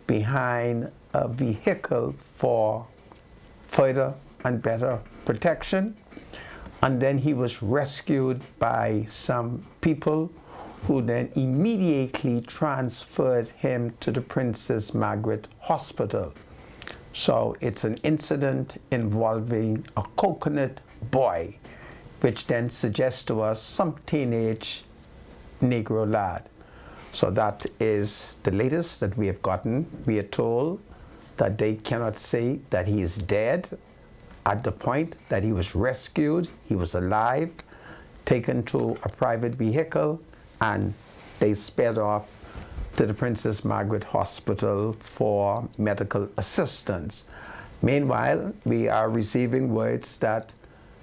behind a vehicle for further and better protection. And then he was rescued by some people who then immediately transferred him to the Princess Margaret Hospital. So it's an incident involving a coconut boy, which then suggests to us some teenage Negro lad. So that is the latest that we have gotten. We are told that they cannot say that he is dead. At the point that he was rescued, he was alive, taken to a private vehicle, and they sped off to the Princess Margaret Hospital for medical assistance. Meanwhile, we are receiving words that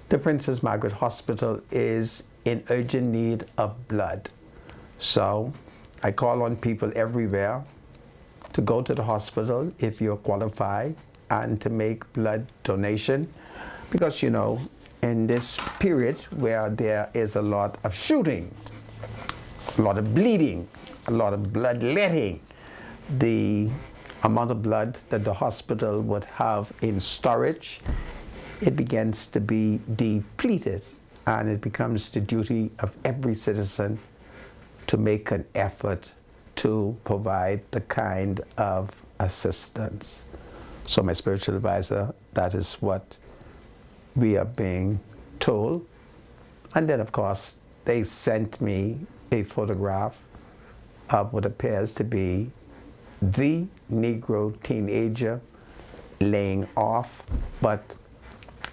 the Princess Margaret Hospital is in urgent need of blood. So I call on people everywhere to go to the hospital if you're qualified and to make blood donation, because you know, in this period where there is a lot of shooting, a lot of bleeding, a lot of bloodletting, the amount of blood that the hospital would have in storage, it begins to be depleted, and it becomes the duty of every citizen to make an effort to provide the kind of assistance. So my spiritual advisor, that is what we are being told. And then of course, they sent me a photograph of what appears to be the Negro teenager laying off, but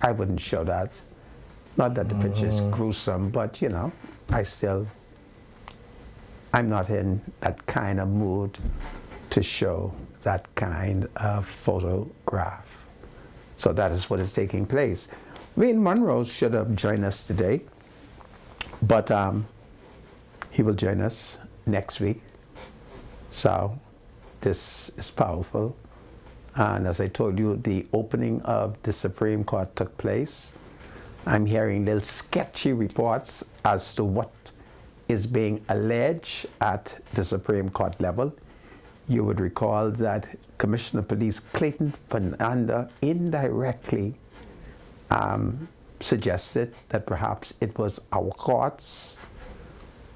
I wouldn't show that. Not that the picture is gruesome, but you know, I'm not in that kind of mood to show that kind of photograph. So that is what is taking place. Wayne Monroe should have joined us today, but he will join us next week. So this is powerful. And as I told you, the opening of the Supreme Court took place. I'm hearing little sketchy reports as to what is being alleged at the Supreme Court level. You would recall that Commissioner of Police Clayton Fernanda indirectly suggested that perhaps it was our courts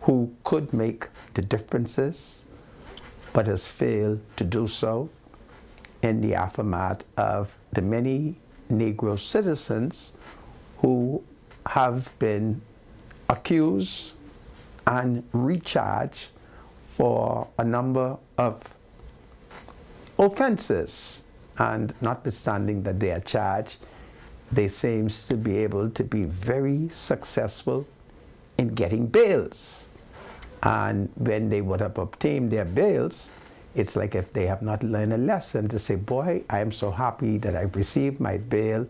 who could make the differences, but has failed to do so in the aftermath of the many Negro citizens who have been accused and recharged for a number of offenses. And notwithstanding that they are charged, they seem to be able to be very successful in getting bails. And when they would have obtained their bails, it's like if they have not learned a lesson to say, boy, I am so happy that I received my bail.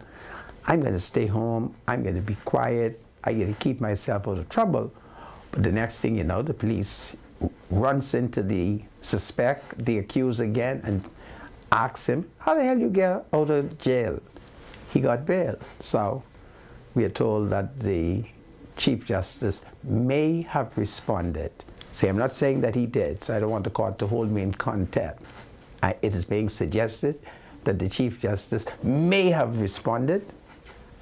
I'm going to stay home. I'm going to be quiet. I'm going to keep myself out of trouble. But the next thing you know, the police runs into the suspect, the accused again, and asks him, how the hell you get out of jail? He got bail. So we are told that the Chief Justice may have responded. See, I'm not saying that he did, so I don't want the court to hold me in contempt. It is being suggested that the Chief Justice may have responded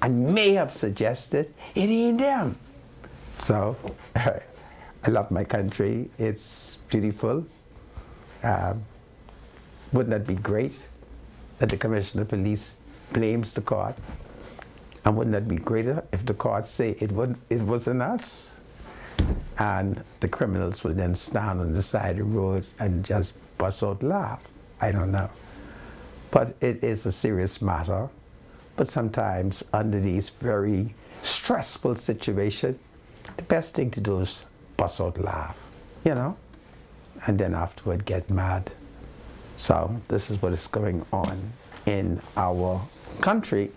and may have suggested it ain't them. So I love my country. It's beautiful. Wouldn't that be great that the Commissioner of Police blames the court. And wouldn't that be greater if the court say it wasn't us? And the criminals will then stand on the side of the road and just bust out laugh. I don't know. But it is a serious matter. But sometimes under these very stressful situations, the best thing to do is bust out laugh, you know, and then afterward get mad. So this is what is going on in our country.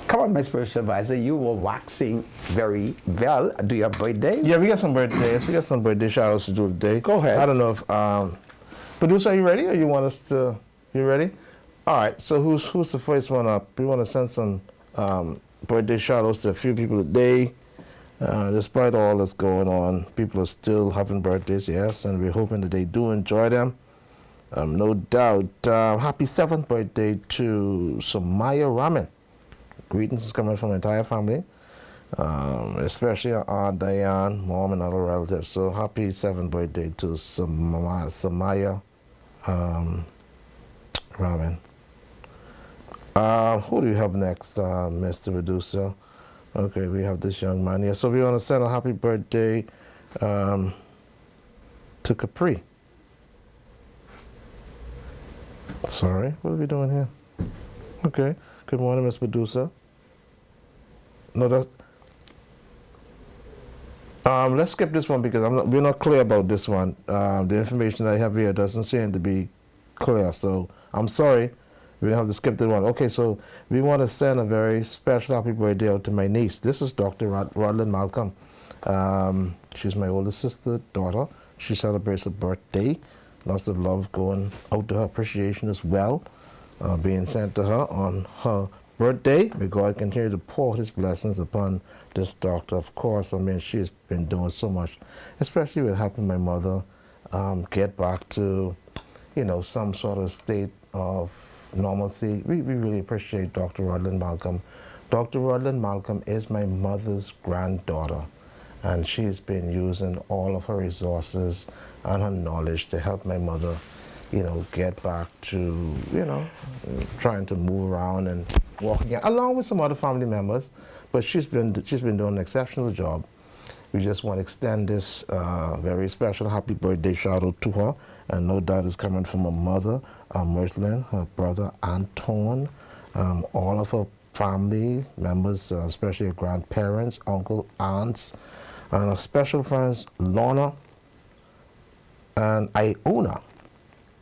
Come on, my spiritual advisor, you were waxing very well. Do you have birthdays? Yeah, we got some birthdays. We got some birthday shout outs to do today. Go ahead. I don't know if producer, are you ready, or you want us to? You ready? All right. So who's the first one up? We want to send some birthday shout outs to a few people today. Despite all that's going on, people are still having birthdays, yes, and we're hoping that they do enjoy them. No doubt. Happy 7th birthday to Samaya Raman. Greetings is coming from the entire family, especially our Aunt Diane, mom, and other relatives. So happy 7th birthday to Samaya Raman. Who do we have next, Mr. Producer? Okay, we have this young man here. So we want to send a happy birthday to Capri. Sorry, what are we doing here? Okay, good morning, Mr. Producer. No, that's... let's skip this one because we're not clear about this one. The information I have here doesn't seem to be clear, so I'm sorry. We have to skip that one. Okay, so we want to send a very special happy birthday out to my niece. This is Dr. Rodlin Malcolm. She's my older sister, daughter. She celebrates her birthday. Lots of love going out to her, appreciation as well, being sent to her on her birthday. May God continue to pour his blessings upon this doctor. Of course, I mean, she's been doing so much, especially with helping my mother get back to, you know, some sort of state of normalcy. We really appreciate Dr. Rodlin Malcolm. Dr. Rodlin Malcolm is my mother's granddaughter, and she's been using all of her resources and her knowledge to help my mother, you know, get back to, you know, trying to move around and walk again, along with some other family members. But she's been doing an exceptional job. We just want to extend this very special happy birthday shout out to her, and no doubt it's coming from her mother, Mertlin, her brother Anton, all of her family members, especially her grandparents, uncle, aunts, and her special friends Lorna and Iona.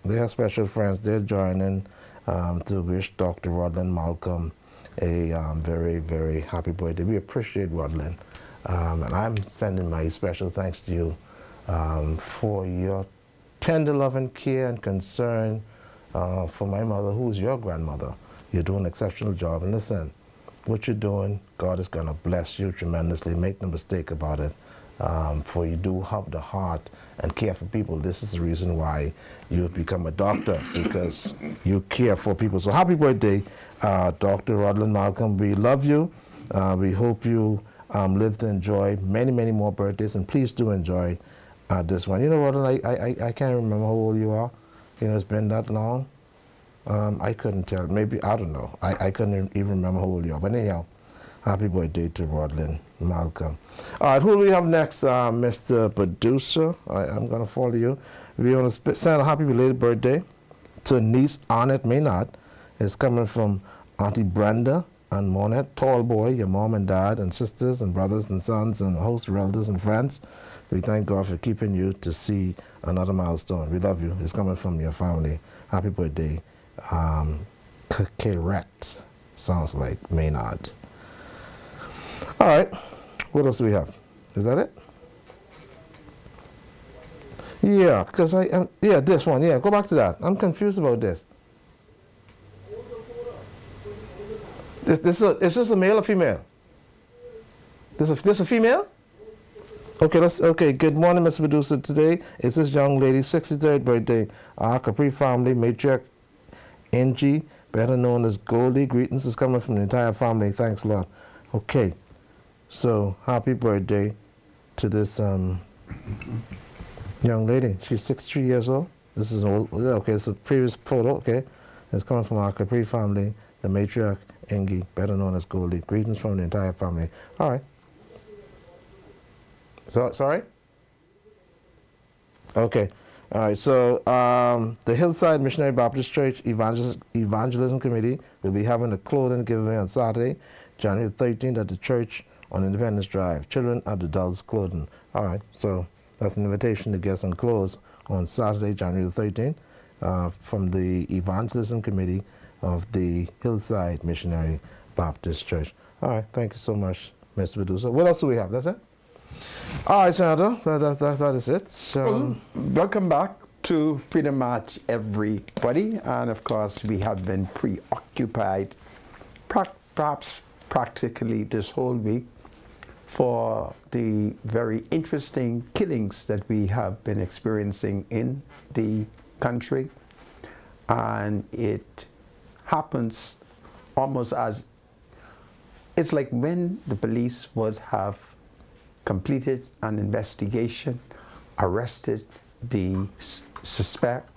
They are special friends. They're joining to wish Dr. Rodlin Malcolm a very, very happy birthday. We appreciate Rodlin. And I'm sending my special thanks to you for your tender love and care and concern for my mother, who's your grandmother. You're doing an exceptional job. And listen, what you're doing, God is going to bless you tremendously. Make no mistake about it. For you do have the heart and care for people. This is the reason why you've become a doctor, because you care for people. So happy birthday, Dr. Rodlin Malcolm. We love you. We hope you live to enjoy many, many more birthdays, and please do enjoy this one. You know, Rodlin, I can't remember how old you are. You know, it's been that long. I couldn't tell. Maybe, I don't know. I couldn't even remember how old you are. But anyhow, happy birthday to Rodlin Malcolm. All right, who do we have next, Mr. Producer? I'm going to follow you. We want to send a happy belated birthday to niece Arnett Maynard. It's coming from Auntie Brenda and Monet, tall boy, your mom and dad and sisters and brothers and sons and host relatives and friends. We thank God for keeping you to see another milestone. We love you. It's coming from your family. Happy birthday, Keret. Sounds like Maynard. All right. What else do we have? Is that it? Yeah, because yeah, this one. Yeah, go back to that. I'm confused about this. Is this a male or female? This a female? Okay, good morning, Mr. Producer. Today is this young lady's 63rd birthday. Our Capri family, matriarch Angie, better known as Goldie. Greetings is coming from the entire family. Thanks a lot. Okay, so happy birthday to this young lady. She's 63 years old. This is old. Okay, it's a previous photo. Okay, it's coming from our Capri family. the matriarch, Engie, better known as Goldie. Greetings from the entire family. All right. So, sorry? Okay. All right. So the Hillside Missionary Baptist Church Evangelism Committee will be having a clothing giveaway on Saturday, January 13th at the church on Independence Drive. Children and adults clothing. All right. So that's an invitation to get some clothes on Saturday, January 13th from the Evangelism Committee of the Hillside Missionary Baptist Church. All right. Thank you so much, Mr. Medusa. What else do we have? That's it? All right, Senator, that is it. So, welcome back to Freedom March, everybody. And of course, we have been preoccupied, perhaps practically this whole week, for the very interesting killings that we have been experiencing in the country. And it happens almost as, it's like when the police would have completed an investigation, arrested the suspect,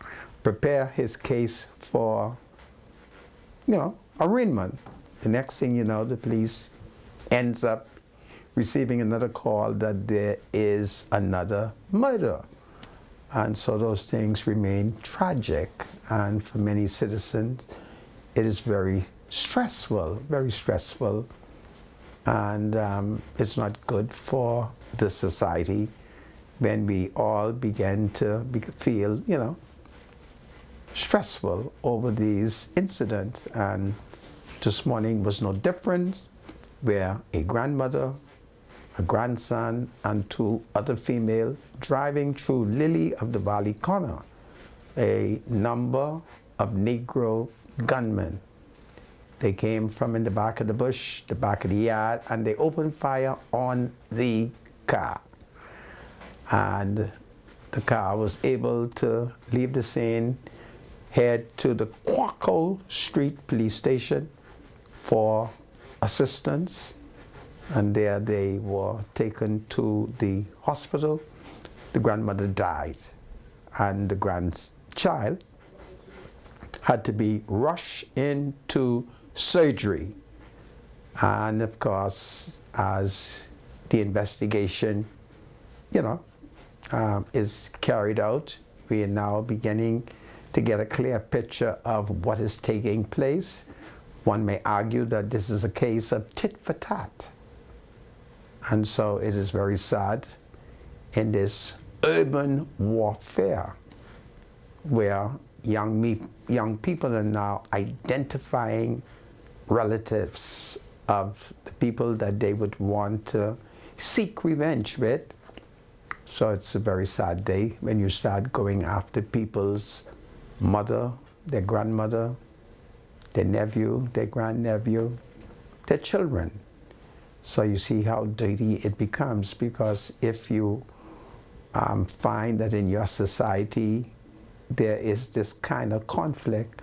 prepare his case for, arraignment. The next thing you know, the police ends up receiving another call that there is another murder. And so those things remain tragic. And for many citizens, it is very stressful, very stressful. And it's not good for the society when we all begin to feel, stressful over these incidents. And this morning was no different, where a grandmother, a grandson, and two other female driving through Lily of the Valley corner, a number of Negro gunmen. They came from in the back of the bush, the back of the yard, and they opened fire on the car. And the car was able to leave the scene, head to the Quaco Street Police Station for assistance. And there they were taken to the hospital. The grandmother died, and the grandchild had to be rushed into surgery. And of course, as the investigation, is carried out, we are now beginning to get a clear picture of what is taking place. One may argue that this is a case of tit for tat. And so it is very sad in this urban warfare where young people are now identifying relatives of the people that they would want to seek revenge with. So it's a very sad day when you start going after people's mother, their grandmother, their nephew, their grandnephew, their children. So you see how dirty it becomes, because if you find that in your society there is this kind of conflict,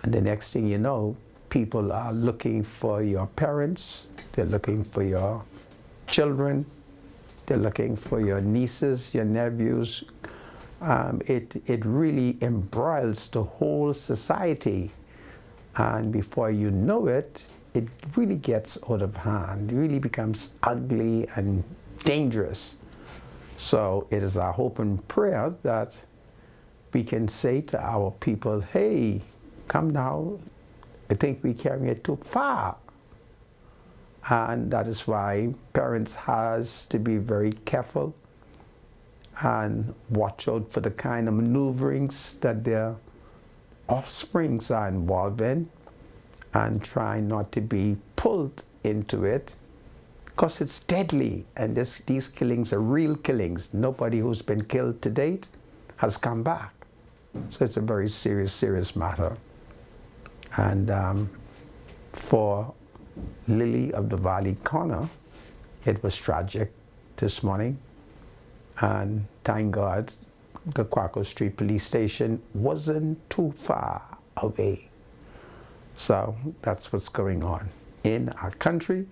and the next thing you know, people are looking for your parents, they're looking for your children, they're looking for your nieces, your nephews. It really embroils the whole society. And before you know it, it really gets out of hand. It really becomes ugly and dangerous. So it is our hope and prayer that we can say to our people, hey, come now, I think we're carrying it too far. And that is why parents has to be very careful and watch out for the kind of maneuverings that their offsprings are involved in, and try not to be pulled into it, because it's deadly. And these killings are real killings. Nobody who's been killed to date has come back. So it's a very serious, serious matter. And for Lily of the Valley corner, it was tragic this morning. And thank God the Quaco Street Police Station wasn't too far away. So that's what's going on in our country.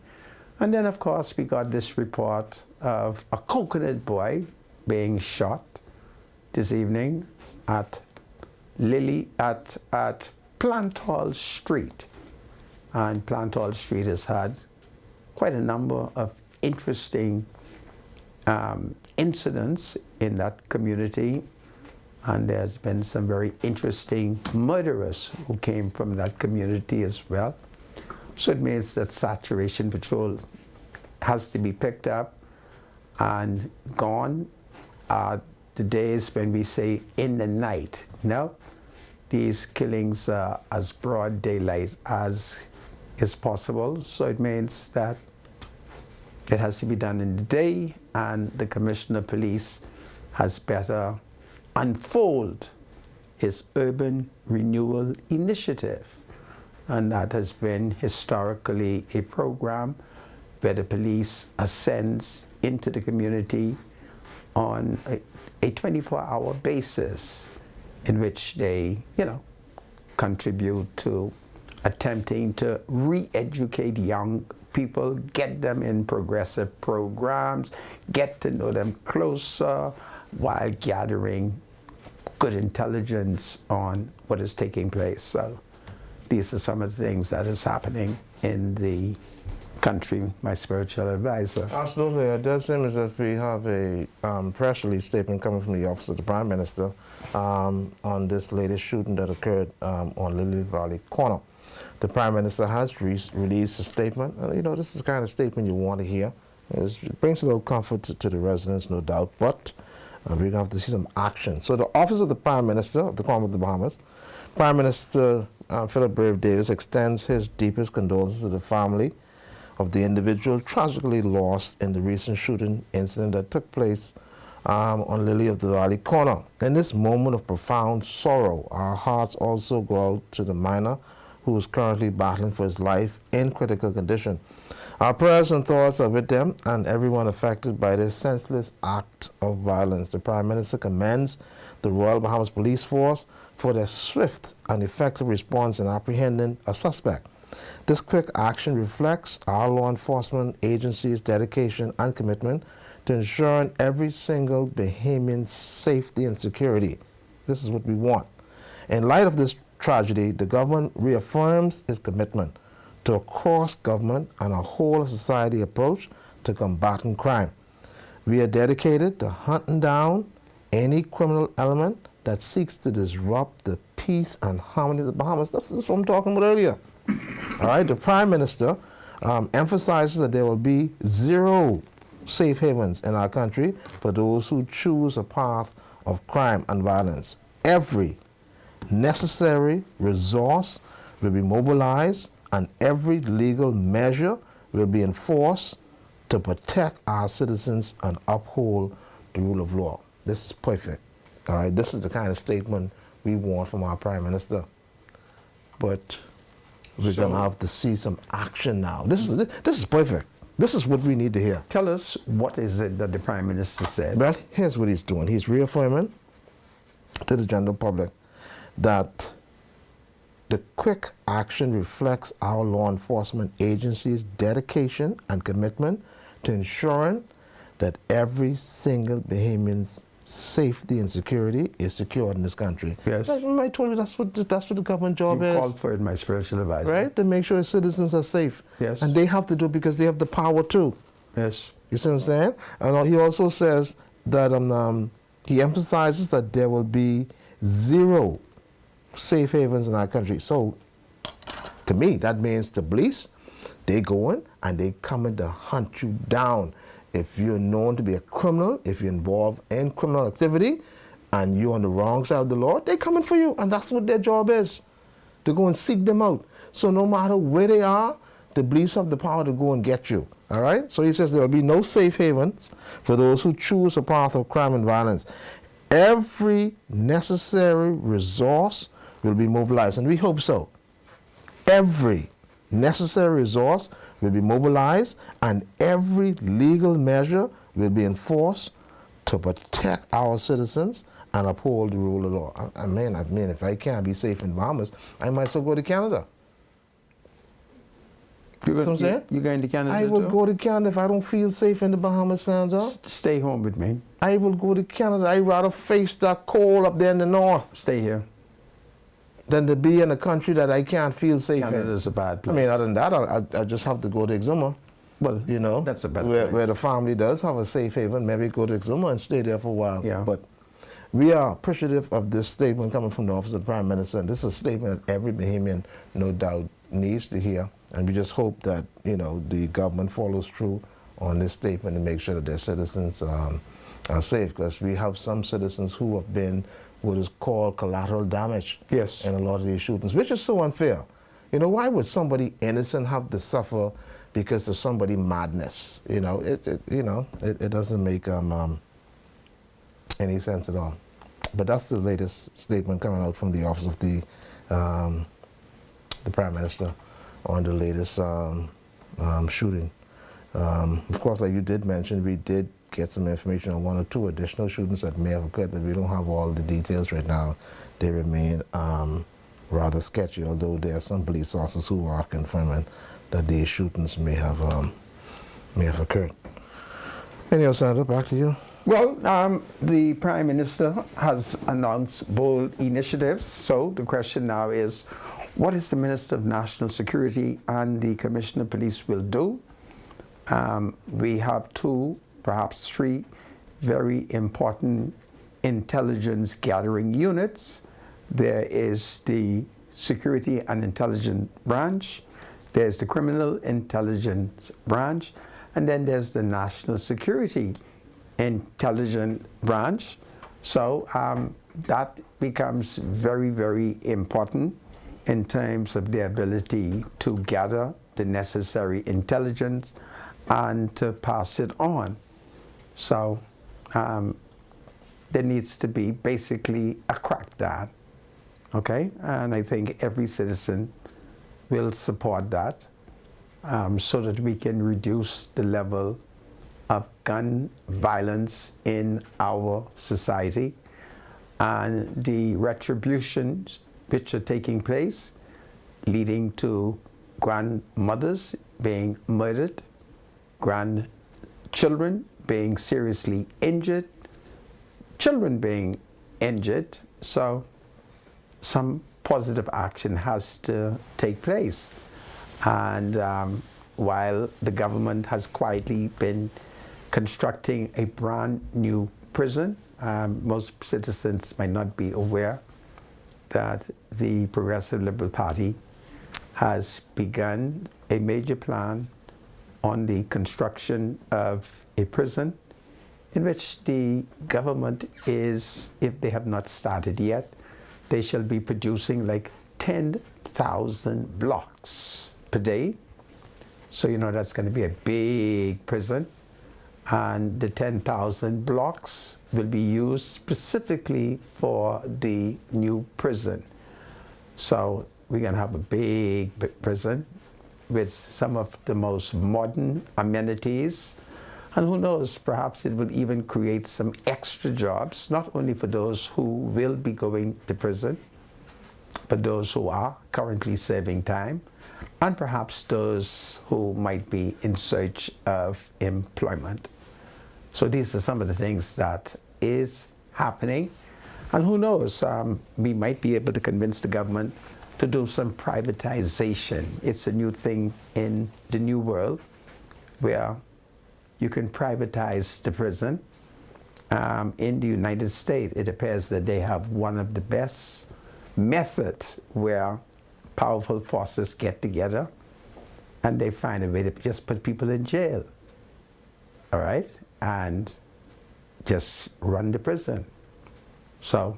And then of course we got this report of a coconut boy being shot this evening at Plant Hall Street And Plantal Street has had quite a number of interesting incidents in that community, and there's been some very interesting murderers who came from that community as well. So it means that saturation patrol has to be picked up and gone. The days when we say in the night, no, these killings are as broad daylight as is possible. So it means that it has to be done in the day, and the Commissioner of Police has better unfold his urban renewal initiative. And that has been historically a program where the police ascends into the community on a 24-hour basis, in which they, contribute to attempting to re-educate young people, get them in progressive programs, get to know them closer, while gathering good intelligence on what is taking place. So these are some of the things that is happening in the country, my spiritual advisor. Absolutely. It does seem as if we have a press release statement coming from the Office of the Prime Minister on this latest shooting that occurred on Lily Valley Corner. The Prime Minister has released a statement. This is the kind of statement you want to hear. It brings a little comfort to the residents, no doubt, but we're going to have to see some action. So the Office of the Prime Minister of the Commonwealth of the Bahamas, Prime Minister Philip Brave Davis extends his deepest condolences to the family of the individual tragically lost in the recent shooting incident that took place on Lily of the Valley Corner. In this moment of profound sorrow, our hearts also go out to the minor who is currently battling for his life in critical condition. Our prayers and thoughts are with them and everyone affected by this senseless act of violence. The Prime Minister commends the Royal Bahamas Police Force for their swift and effective response in apprehending a suspect. This quick action reflects our law enforcement agencies' dedication and commitment to ensuring every single Bahamian's safety and security. This is what we want. In light of this tragedy, the government reaffirms its commitment to a cross-government and a whole-of-society approach to combating crime. We are dedicated to hunting down any criminal element that seeks to disrupt the peace and harmony of the Bahamas. This is what I'm talking about earlier. All right, the Prime Minister emphasizes that there will be 0 safe havens in our country for those who choose a path of crime and violence. Every necessary resource will be mobilized and every legal measure will be enforced to protect our citizens and uphold the rule of law. This is perfect. All right, this is the kind of statement we want from our Prime Minister. But we're going to have to see some action now. This is perfect. This is what we need to hear. Tell us, what is it that the Prime Minister said? Well, here's what he's doing. He's reaffirming to the general public that the quick action reflects our law enforcement agencies' dedication and commitment to ensuring that every single Bahamian's safety and security is secured in this country. Yes. I told you that's what the government job is. You called for it, my spiritual advisor. Right? To make sure its citizens are safe. Yes. And they have to do it because they have the power too. Yes. You see what I'm saying? And he also says that he emphasizes that there will be 0 safe havens in our country. So, to me, that means the police, they go in and they come in to hunt you down. If you're known to be a criminal, if you're involved in criminal activity, and you're on the wrong side of the law, they're coming for you. And that's what their job is, to go and seek them out. So no matter where they are, the police have the power to go and get you. All right? So he says there will be no safe havens for those who choose a path of crime and violence. Every necessary resource will be mobilized, and we hope so. Every necessary resource will be mobilized, and every legal measure will be enforced to protect our citizens and uphold the rule of law. I mean, if I can't be safe in Bahamas, I might as well go to Canada. You're going to Canada I will too? go to Canada if I don't feel safe in the Bahamas, Sandra. Stay home with me. I will go to Canada. I'd rather face that cold up there in the north. Stay here. than to be in a country that I can't feel safe in. Canada's a bad place. I mean, other than that, I just have to go to Exuma. Well, You know, that's a better where, place. where the family does have a safe haven. Maybe go to Exuma and stay there for a while. Yeah. But we are appreciative of this statement coming from the Office of the Prime Minister. And this is a statement that every Bahamian, no doubt, needs to hear. And we just hope that, you know, the government follows through on this statement and make sure that their citizens are safe. Because we have some citizens who have been what is called collateral damage Yes. in a lot of these shootings, which is so unfair. You know, why would somebody innocent have to suffer because of somebody madness? You know, it doesn't make any sense at all. But that's the latest statement coming out from the Office of the Prime Minister on the latest shooting. Of course, like you did mention, we did get some information on 1 or 2 additional shootings that may have occurred, but we don't have all the details right now. They remain rather sketchy, although there are some police sources who are confirming that these shootings may have occurred. Anyhow, Senator, back to you. Well, the Prime Minister has announced bold initiatives. So the question now is, what is the Minister of National Security and the Commissioner of Police will do? We have 2, perhaps 3 very important intelligence gathering units. There is the Security and Intelligence Branch, there's the Criminal Intelligence Branch, and then there's the National Security Intelligence Branch. So that becomes very, very important in terms of their ability to gather the necessary intelligence and to pass it on. So there needs to be basically a crackdown, okay? And I think every citizen will support that so that we can reduce the level of gun violence in our society and the retributions which are taking place, leading to grandmothers being murdered, grandchildren being seriously injured, children being injured. So some positive action has to take place. And while the government has quietly been constructing a brand new prison, most citizens might not be aware that the Progressive Liberal Party has begun a major plan on the construction of a prison in which the government is, if they have not started yet, they shall be producing like 10,000 blocks per day. So you know that's going to be a big prison. And the 10,000 blocks will be used specifically for the new prison. So we're going to have a big prison with some of the most modern amenities. And who knows, perhaps it will even create some extra jobs, not only for those who will be going to prison, but those who are currently serving time, and perhaps those who might be in search of employment. So these are some of the things that is happening. And who knows, we might be able to convince the government to do some privatization. It's a new thing in the new world where you can privatize the prison. In the United States, it appears that they have one of the best methods where powerful forces get together and they find a way to just put people in jail, all right, and just run the prison. So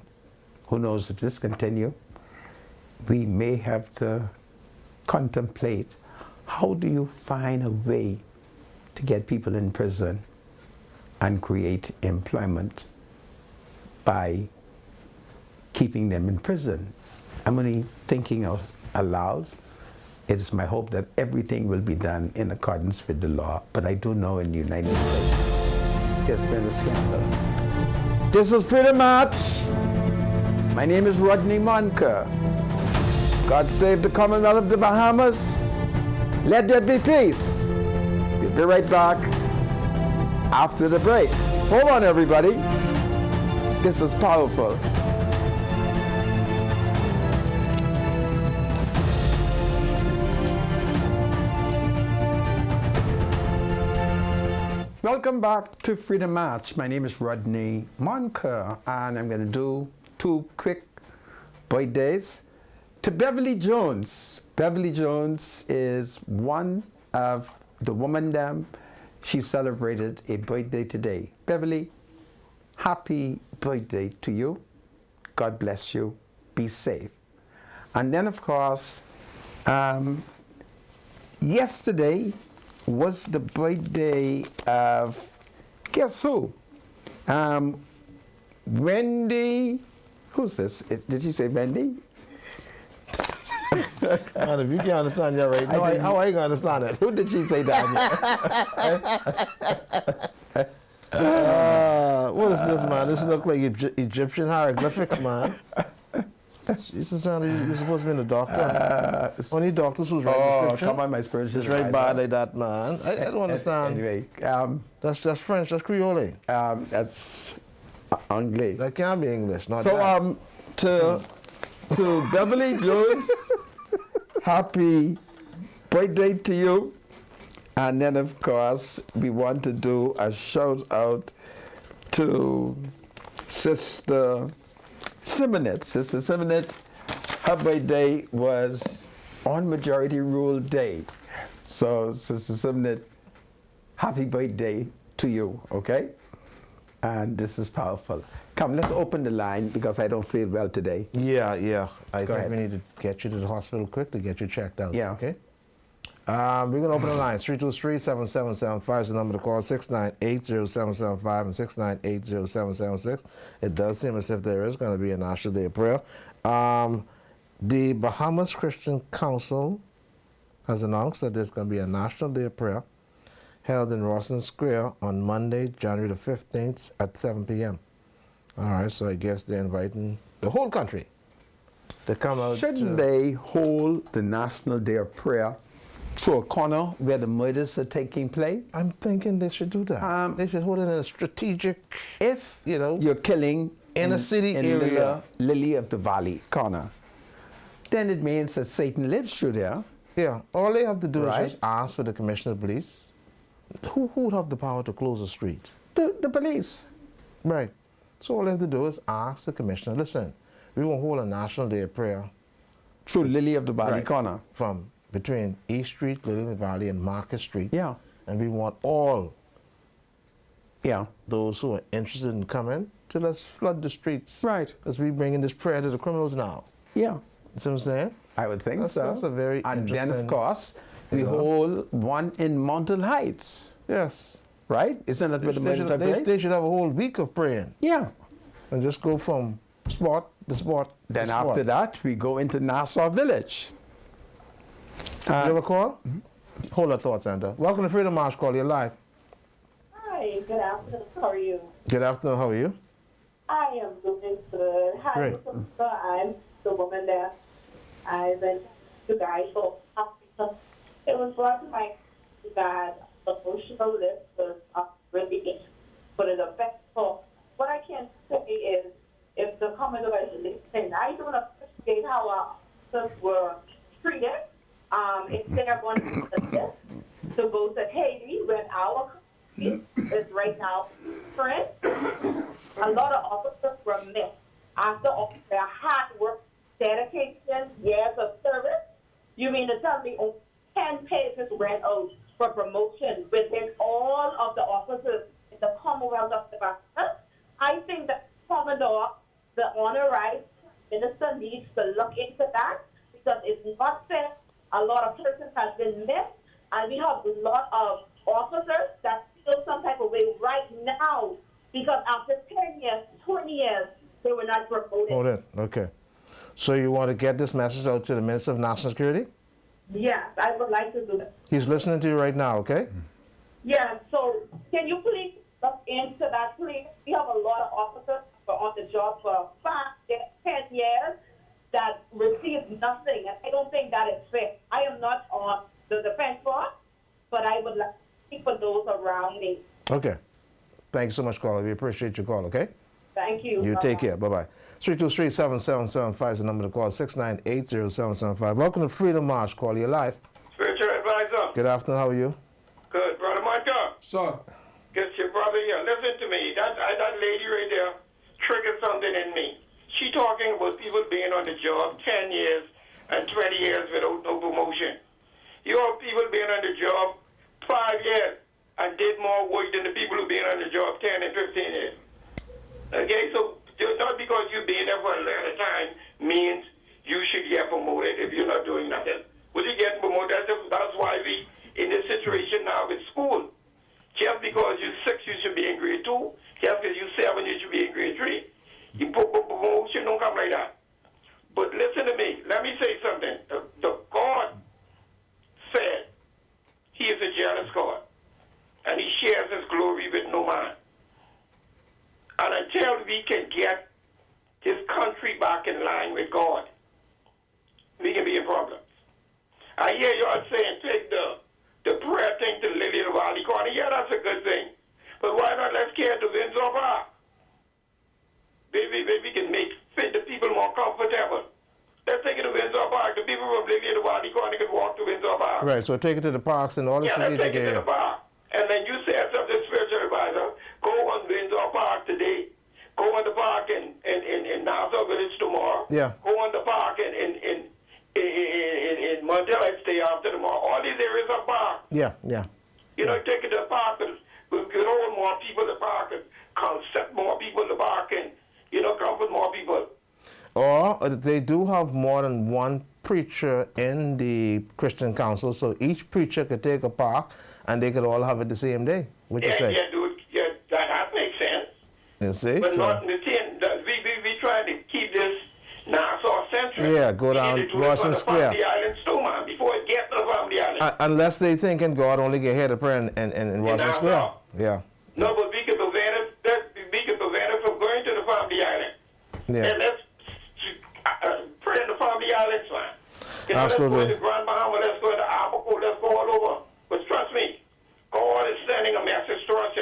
who knows if this continue, we may have to contemplate how do you find a way to get people in prison and create employment by keeping them in prison. I'm only thinking out aloud. It is my hope that everything will be done in accordance with the law, but I do know in the United States there's been a scandal. This is Freedom March. My name is Rodney Monker. God save the Commonwealth of the Bahamas. Let there be peace. We'll be right back after the break. Hold on, everybody. This is powerful. Welcome back to Freedom March. My name is Rodney Monker, and I'm going to do 2 quick birthdays to Beverly Jones. Beverly Jones is one of the women them. She celebrated a birthday today. Beverly, happy birthday to you. God bless you. Be safe. And then, of course, yesterday was the birthday of, guess who? Wendy, who's this? Did you say Wendy? Man, if you can't understand that right now, how are you going to understand it? Who did she say that? What is this, man? This look like Egyptian hieroglyphics, man. You used to sound like you're supposed to be in the doctor. Only doctors who's writing prescription. Come on, my spiritual It's very bad like that, man. I don't understand. Anyway, that's French, that's Creole. that's Anglais. That can't be English, not So, that. to Beverly Jones, happy birthday to you. And then, of course, we want to do a shout out to Sister Simonet. Sister Simonet, her birthday was on Majority Rule Day. So, Sister Simonet, happy birthday to you, okay? And this is powerful. Come, let's open the line because I don't feel well today. Yeah. I think ahead. we need to get you to the hospital quick to get you checked out. Yeah. Okay? We're going to open the line. 323-7775 is the number to call. 698-0775 and 698-0776. It does seem as if there is going to be a National Day of Prayer. The Bahamas Christian Council has announced that there's going to be a National Day of Prayer held in Rawson Square on Monday, January the 15th at 7 p.m. All right, so I guess they're inviting the whole country to come out. Shouldn't they hold the National Day of Prayer through a corner where the murders are taking place? I'm thinking they should do that. They should hold it in a strategic, If you're killing in a city area. Lily of the Valley corner, then it means that Satan lives through there. Yeah, all they have to do Right. is just ask for the commissioner of police. Who would have the power to close a street? The police. Right. So all they have to do is ask the commissioner, listen, we will hold a National Day of Prayer Through Lily of the Valley Right. corner. from between East Street, Lily of the Valley, and Market Street. Yeah. And we want all Yeah. those who are interested in coming to let's flood the streets. Right. As we bringing this prayer to the criminals now. Yeah. You see what I'm saying? I would think That's- so. that's a very And then, of interesting- course, we hold one in Mountain Heights. Yes. Right? Isn't that where the murder took place? They should have a whole week of praying Yeah. and just go from spot to spot. to Then spot. after that, we go into Nassau Village. You have a call? Hold that thought, Santa. Welcome to Freedom March Call. You're live. Hi, good afternoon. How are you? Good afternoon. How are you? I am doing good. Hi, Great. Mr. I'm the woman that I went to guys for hospital. It was brought to my that emotional list was really but it affects for what I can say is if the Commodore is listening, I don't appreciate how our officers were treated. Instead of one to go to Haiti when our country is right now friends. A lot of officers were missed after all their hard work, dedication, years of service. You mean to tell me 10 pages went out for promotion within all of the officers in the Commonwealth of the Bahamas? I think that Commodore, the honor rights minister, needs to look into that because it's not fair. A lot of persons have been missed, and we have a lot of officers that feel some type of way right now because after 10 years, 20 years, they were not promoted. Hold it. Okay. So you want to get this message out to the Minister of National Security? Yes, I would like to do that. He's listening to you right now, okay? Yeah, so can you please look into that, please? We have a lot of officers who are on the job for 10 years that receive nothing, and I don't think that is fair. I am not on the defense force, but I would like to speak for those around me. Okay. Thank you so much, caller. We appreciate your call, okay? Thank you. You Bye-bye. take care. Bye-bye. 323-7775 is the number to call. 698-0775. Welcome to Freedom March. Call you live. Spiritual advisor. Good afternoon. How are you? Good, brother Micah. So, Give listen to me. That lady right there triggered something in me. She talking about people being on the job 10 years and 20 years without no promotion. You have people being on the job 5 years and did more work than the people who been on the job 10 and 15 years. Okay, so just not because you been there for a long time means you should get promoted if you're not doing nothing. Will you get promoted? That's why we in this situation now with school. Just because you're 6, you should be in grade 2. Just because you're 7, you should be in grade 3. You promotion don't come like that. But listen to me. Let me say something. The God said he is a jealous God. And he shares his glory with no man. And until we can get this country back in line with God, we can be in problems. I hear y'all saying take the prayer thing to Lily of the Valley Corner. Yeah, that's a good thing. But why not let's care to Windsor Park? Maybe we can fit the people more comfortable. Let's take it to Windsor Park. The people from Lily of the Valley Corner can walk to Windsor Park. Right, so take it to the parks and all the let's take it to the park. And then you say something spiritual advisor, go on Windsor Park today. Go on the park in Nassau Village tomorrow. Yeah. Go on the park in Montellite day after tomorrow. All these areas are park. Yeah. You know, take it to the park and we could hold more people in the park and concept more people in the park and, comfort more people. Or they do have more than one preacher in the Christian council, so each preacher could take a park and they could all have it the same day. What you say? Yeah, dude. Yeah, that makes sense. You see? But so, not in the thing. We trying to keep this Nassau centric. Yeah, go down Russell Square. Family Islands too, man, before it gets to the Family Island. Unless they thinking God only get here to pray in Russell Square. Yeah. No, but we can prevent it from going to the Family Island. Yeah. And let's pray in the Family Islands, man. Absolutely. Let's go to Grand Bahama, let's go to Abaco, let's go all over. But trust me, God is sending a message to us,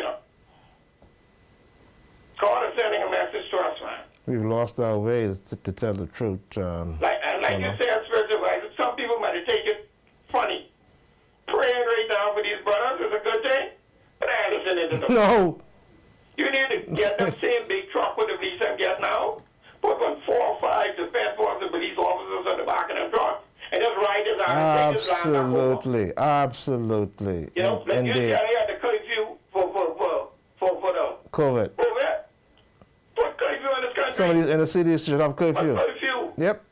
God is sending a message to us, man. We've lost our ways to tell the truth. Like you said, spiritual advisor, some people might take it funny. Praying right now for these brothers is a good thing, but I ain't listening to them. No. You need to get them same big truck with the police and get now. Put 4 or 5 defense force and police officers on the back of them truck and just ride this out and take this land back over. Absolutely. You know, like you Indeed. had the curfew for the COVID. COVID. Put curfew in this country. Some of these inner cities should have curfew. Put curfew. Yep.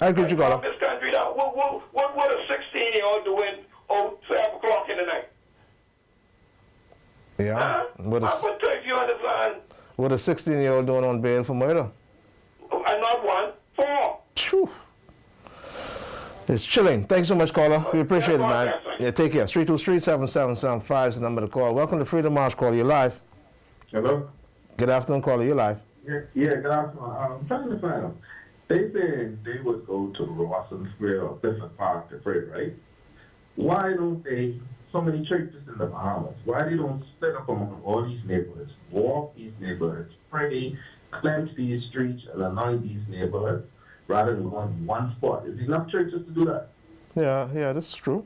I agree with you, Carla. This country now. What a 16-year-old doing 7 o'clock in the night? Yeah. Huh? What I put curfew on this land. What a 16-year-old doing on bail for murder? And not 1, 4. Phew. It's chilling. Thanks so much, caller. We appreciate it, man. Yeah, take care. 323-7775 is the number to call. Welcome to Freedom March, caller. You're live. Hello? Good afternoon, caller. You're live. Yeah, good afternoon. I'm trying to find them. They said they would go to Russell Square or Clifton Park to pray, right? Why don't they, so many churches in the Bahamas, why they don't split up among all these neighborhoods, walk these neighborhoods, pray, cleanse these streets, and anoint these neighborhoods, rather than on one spot? Is enough churches to do that Yeah, that's true.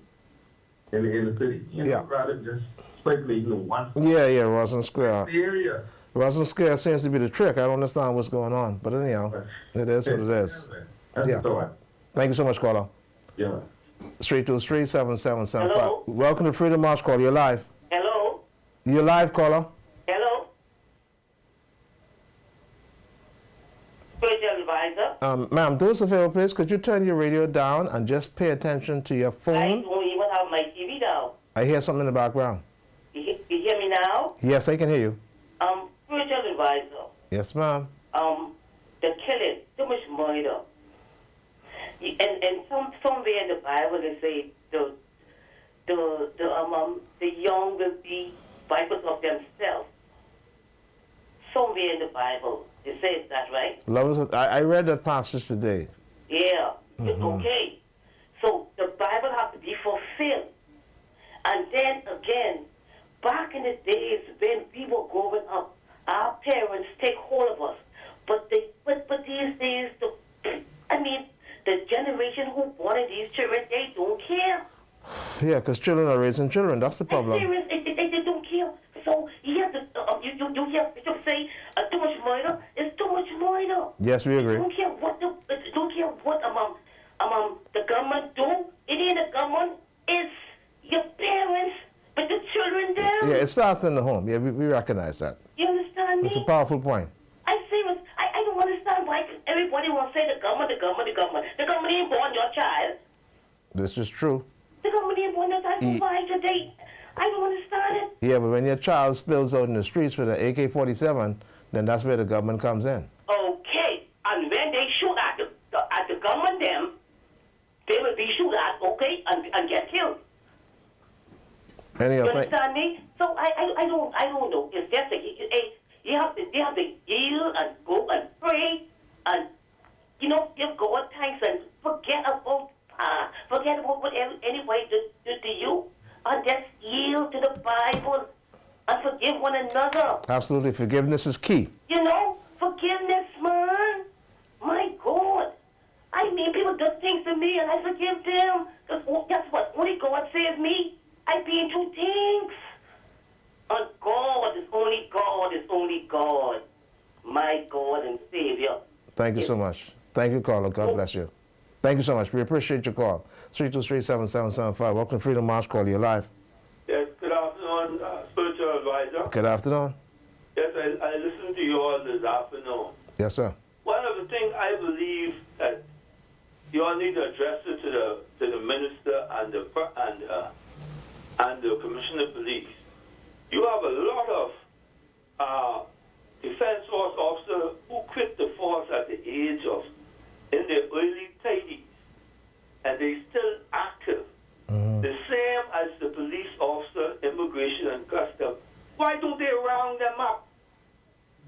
in the city? Rather than just speculating in one spot. Yeah, Russell Square. The area. Russell Square seems to be the trick. I don't understand what's going on. But anyhow, it is what it is. That's Yeah. the thought. Thank you so much, caller. Yeah. 323-7775. Hello? Welcome to Freedom March, caller. You're live. Hello? You're live, caller. Hello? Spiritual advisor? Ma'am, do us a favor, please. Could you turn your radio down and just pay attention to your I phone? don't even have my TV down. I hear something in the background. You hear me now? Yes, I can hear you. Spiritual advisor. Yes, ma'am. The killing, too much murder. And somewhere in the Bible they say the young will be vipers of themselves. Somewhere in the Bible it says that, right? I read that passage today. Yeah. Okay. So the Bible has to be fulfilled. And then again, back in the days when we were growing up, our parents take hold of us. But these days, the generation who wanted these children, they don't care. Yeah, because children are raising children. That's the problem. They don't care. so you have to, you have to say too much murder. It's too much murder. Yes, we agree. Don't care what the government do. It ain't the government. It's your parents, but the children there. Yeah, it starts in the home. Yeah, we recognize that. You understand me? It's a powerful point. I serious. I don't understand why everybody wants to say the government. The government ain't born your child. This is true. The government ain't born your child. So why today? I don't understand it. Yeah, but when your child spills out in the streets with an AK-47, then that's where the government comes in. Okay, and when they shoot at the government, they will be shot at, okay, and get killed. Any You other thing? understand me? So I don't know. It's just you have to yield and go and pray and give God thanks and forget about what anybody did to you, and just yield to the Bible and forgive one another. Absolutely, forgiveness is key. Forgiveness, man. My God. I mean, people do things to me and I forgive them. Because guess what? Only God saves me. I've been through things. And God is only God is only God. My God and Savior. Thank you so much. Thank you, caller. God bless you. Thank you so much. We appreciate your call. 323-7775. Welcome to Freedom March. Call you live. Yes, good afternoon, spiritual advisor. Good afternoon. Yes, I listened to you all this afternoon. Yes, sir. One of the things I believe that you all need to address it to the minister and the commissioner of police. You have a lot of defense force officers who quit the force at the age of in their early 30s, and they still active. The same as the police officer, immigration and customs. Why don't they round them up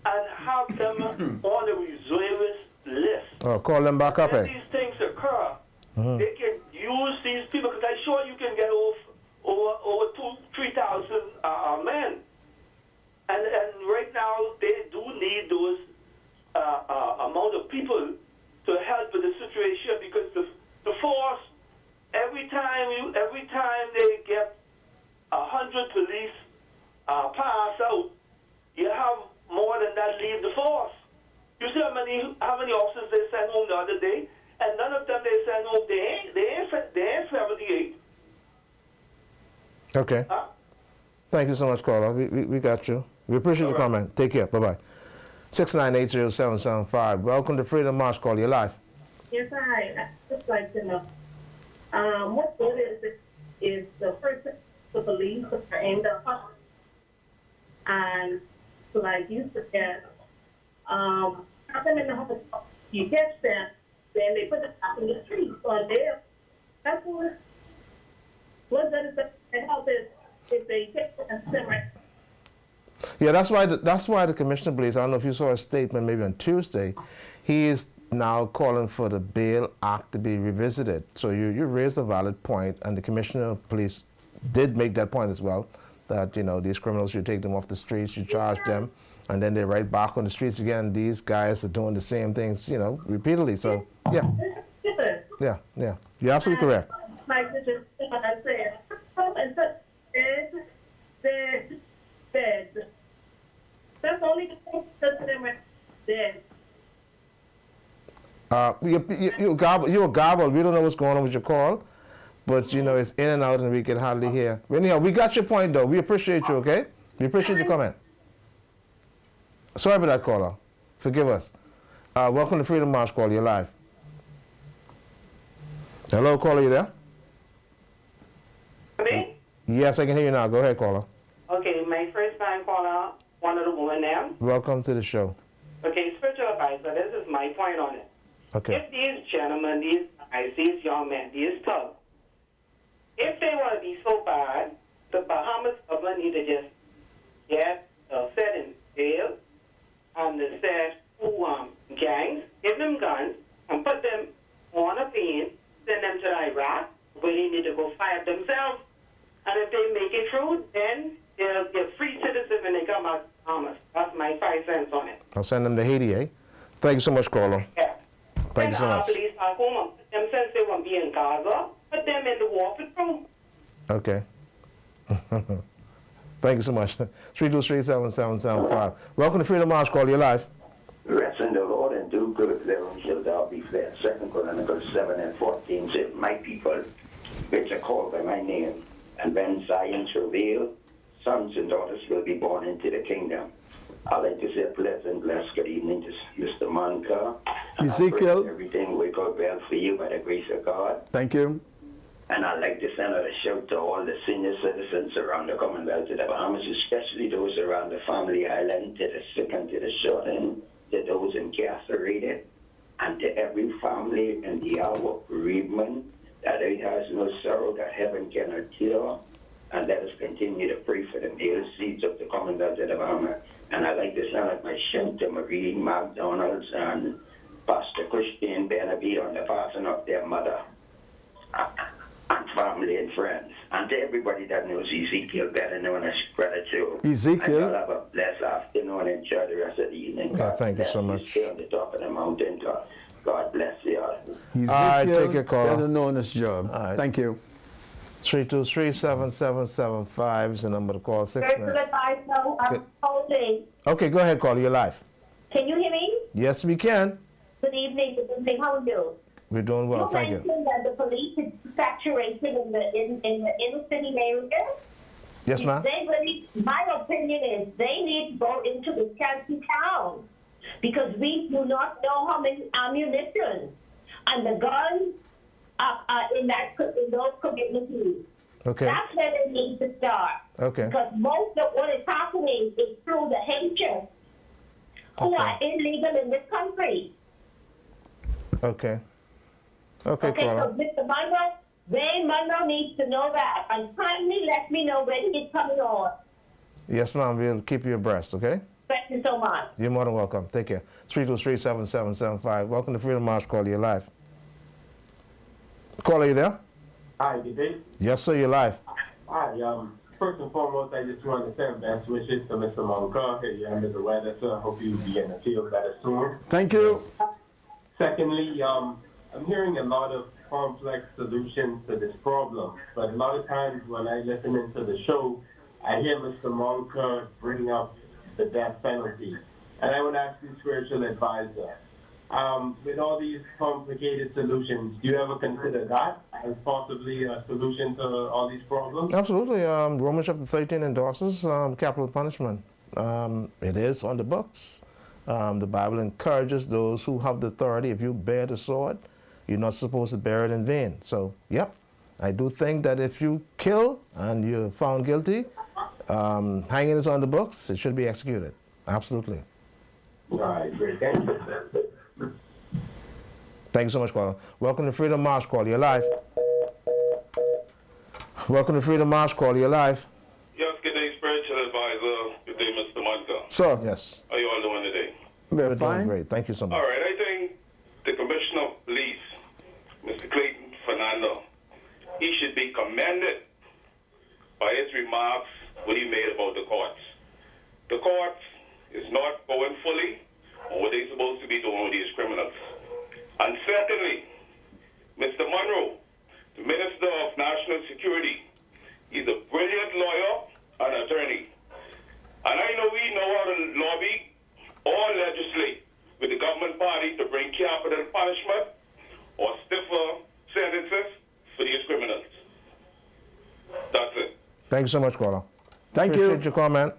and have them on the reservist list? Oh, call them back up, When eh? these things occur, they can use these people, because I'm sure you can get over 2,000-3,000 men. And right now, they do need those amount of people to help with the situation, because the force, every time they get 100 police pass out, you have more than that leave the force. You see how many officers they sent home the other day, and none of them they sent home. They ain't 78. Okay. Thank you so much, caller. We got you. We appreciate the comment. Take care. Bye-bye. 6980775. Welcome to Freedom March. Call you live. Yes, I just like to know what good is the person to believe are in the hospital, and like you said, have them in the hospital. You catch them, then they put them out in the street or there. That's what good is the help is if they take them right. Yeah, that's why the commissioner believes. I don't know if you saw a statement maybe on Tuesday. He is now calling for the bail act to be revisited. So you raised a valid point, and the commissioner of police did make that point as well, that these criminals, you take them off the streets, you charge them, and then they're right back on the streets again. These guys are doing the same things, repeatedly. So yeah, you're absolutely correct. Like this is what I said. That's only the thing that them are dead. You're garbled. We don't know what's going on with your call, but it's in and out, and we can hardly hear. But anyhow, we got your point though. We appreciate you. Okay, we appreciate your comment. Sorry about that, caller. Forgive us. Welcome to Freedom March. Call you live. Hello, caller. You there? Me? Yes, I can hear you now. Go ahead, caller. Okay, my first time caller, one of the women there. Welcome to the show. Okay, spiritual advisor, this is my point on it. Okay. If these gentlemen, these guys, these young men, these thugs, if they want to be so bad, the Bahamas government need to just get set in jail and the set two gangs, give them guns, and put them on a plane, send them to Iraq, where they need to go fight themselves. And if they make it through, then they're free citizens when they come out to Bahamas. That's my 5 cents on it. I'll send them to Haiti, eh? Thank you so much, caller. Yeah. Thank you so much. Police back home and put them, since they won't be in Gaza, put them in the war patrol. Okay. Thank you so much. 323-7775. Welcome to Freedom March. Call your life. Rest in the Lord and do good, therein shall thou be fed. 2 Chronicles 7:14 says, my people, which are called by my name, and when Zion travail, sons and daughters will be born into the kingdom. I'd like to say a pleasant, blessed good evening to Mr. Monica. Ezekiel. Everything will go well for you by the grace of God. Thank you. And I'd like to send out a shout to all the senior citizens around the Commonwealth of the Bahamas, especially those around the Family Island, to the sick and to the short end, to those incarcerated, and to every family in the hour of bereavement, that it has no sorrow that heaven cannot cure. And let us continue to pray for the male seeds of the Commonwealth of the Bahamas. And I'd like to send out my shout to Marie McDonald's and Pastor Christian Benavide on the passing of their mother, and family and friends, and to everybody that knows Ezekiel, better known as Brother Joe. Ezekiel. And y'all have a blessed afternoon and enjoy the rest of the evening. Yeah, thank you so much. Stay on the top of the mountain. God bless you all. Ezekiel, All right, take your call. better known as Job. All right. Thank you. 323-7775 is the number to call. 6 Very good advice, no, I'm holding. Okay, go ahead, call your life. Can you hear me? Yes, we can. Good evening, how are you? We're doing well, thank you. mentioned that the police is saturated in the inner city area. Yes, ma'am. My opinion is they need to go into the county town because we do not know how many ammunition and the guns are in those communities. Okay. That's where they need to start. Okay. Because most of what is happening is through the Haitians who are illegal in this country. Okay. Okay, caller. So Mr. Monroe needs to know that. And kindly let me know when he's coming on. Yes, ma'am. We'll keep you abreast, okay? Thank you so much. You're more than welcome. Take care. 323-7775. Welcome to Freedom March. Call you live. Caller, you there? Hi, good day. Yes, sir. You're live. Hi. First and foremost, I just want to send best wishes to Mr. Monca. You're under the weather, so I hope you'll be in the field better soon. Thank you. Secondly, I'm hearing a lot of complex solutions to this problem, but a lot of times when I listen into the show, I hear Mr. Monca bring up the death penalty. And I would ask the spiritual advisor, with all these complicated solutions, do you ever consider that as possibly a solution to all these problems? Absolutely. Romans chapter 13 endorses capital punishment. It is on the books. The Bible encourages those who have the authority. If you bear the sword, you're not supposed to bear it in vain. So, yep, I do think that if you kill and you're found guilty, hanging is on the books. It should be executed. Absolutely. All right, great. Thank you. Thank you so much, caller. Welcome to Freedom March. Call you live. Welcome to Freedom March. Call you live. Yes, good day, spiritual advisor. Good day, Mr. Monca. Sir. Yes. How you all doing today? We're Doing fine. great. Thank you so much. All right, I think the Commissioner of Police, Mr. Clayton Fernando, he should be commended by his remarks, what he made about the courts. The courts is not going fully on what they're supposed to be doing with these criminals. And secondly, Mr. Monroe, the Minister of National Security, he's a brilliant lawyer and attorney. And I know we know how to lobby or legislate with the government party to bring capital punishment or stiffer sentences for these criminals. That's it. Thank you so much, caller. Thank Appreciate you. your comment.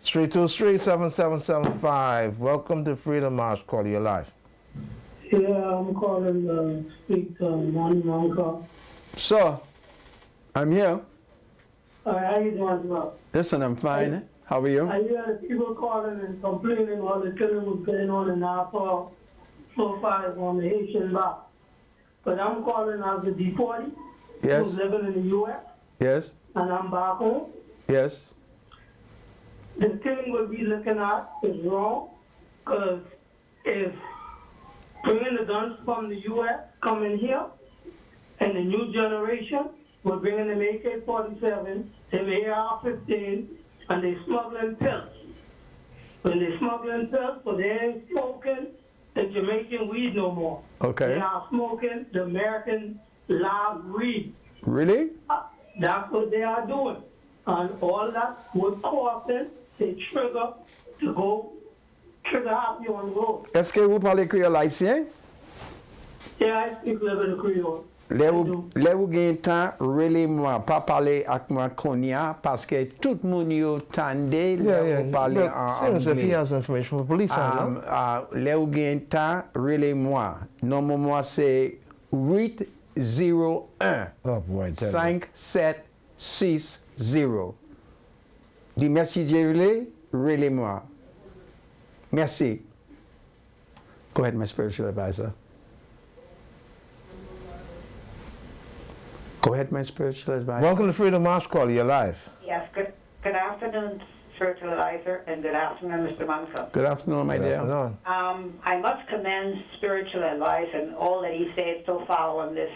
323-7775. Welcome to Freedom March. Call you live. Yeah, I'm calling to speak to Monca. Sir, I'm here. How you doing, sir? Listen, I'm fine. How are you? I hear people calling and complaining all the killing was going on in Nassau so far on the Haitian block. But I'm calling as a D40 Yes. who's living in the U.S. Yes. and I'm back home. Yes. The thing we'll be looking at is wrong because if bringing the guns from the U.S. coming here and the new generation, we're bringing them AK-47, them AR-15, and they smuggling pills. When they smuggling pills, so they ain't smoking the Jamaican weed no more. Okay. They are smoking the American lab weed. Really? That's what they are doing. and all that would cause it to trigger happy on the road. Est-ce que vous parlez créole haïtien? Yeah, I speak a little bit of Creole. Là où gagne temps, relez-moi, pas parler avec moi konya, parce que tout le monde yo tande, là où parler en Seems if he anglais. has information for police, Là où gagne temps, relez-moi. Normalement, c'est 801 oh boy, 5760. Dis merci, Jerry, relez-moi. Merci. Go ahead, my spiritual advisor. Go ahead, my spiritual advisor. Welcome to Freedom March Call. You're live. Yes, good afternoon, spiritual advisor, and good afternoon, Mr. Manso. Good afternoon, my dear. Afternoon. I must commend spiritual advice and all that he said so far on this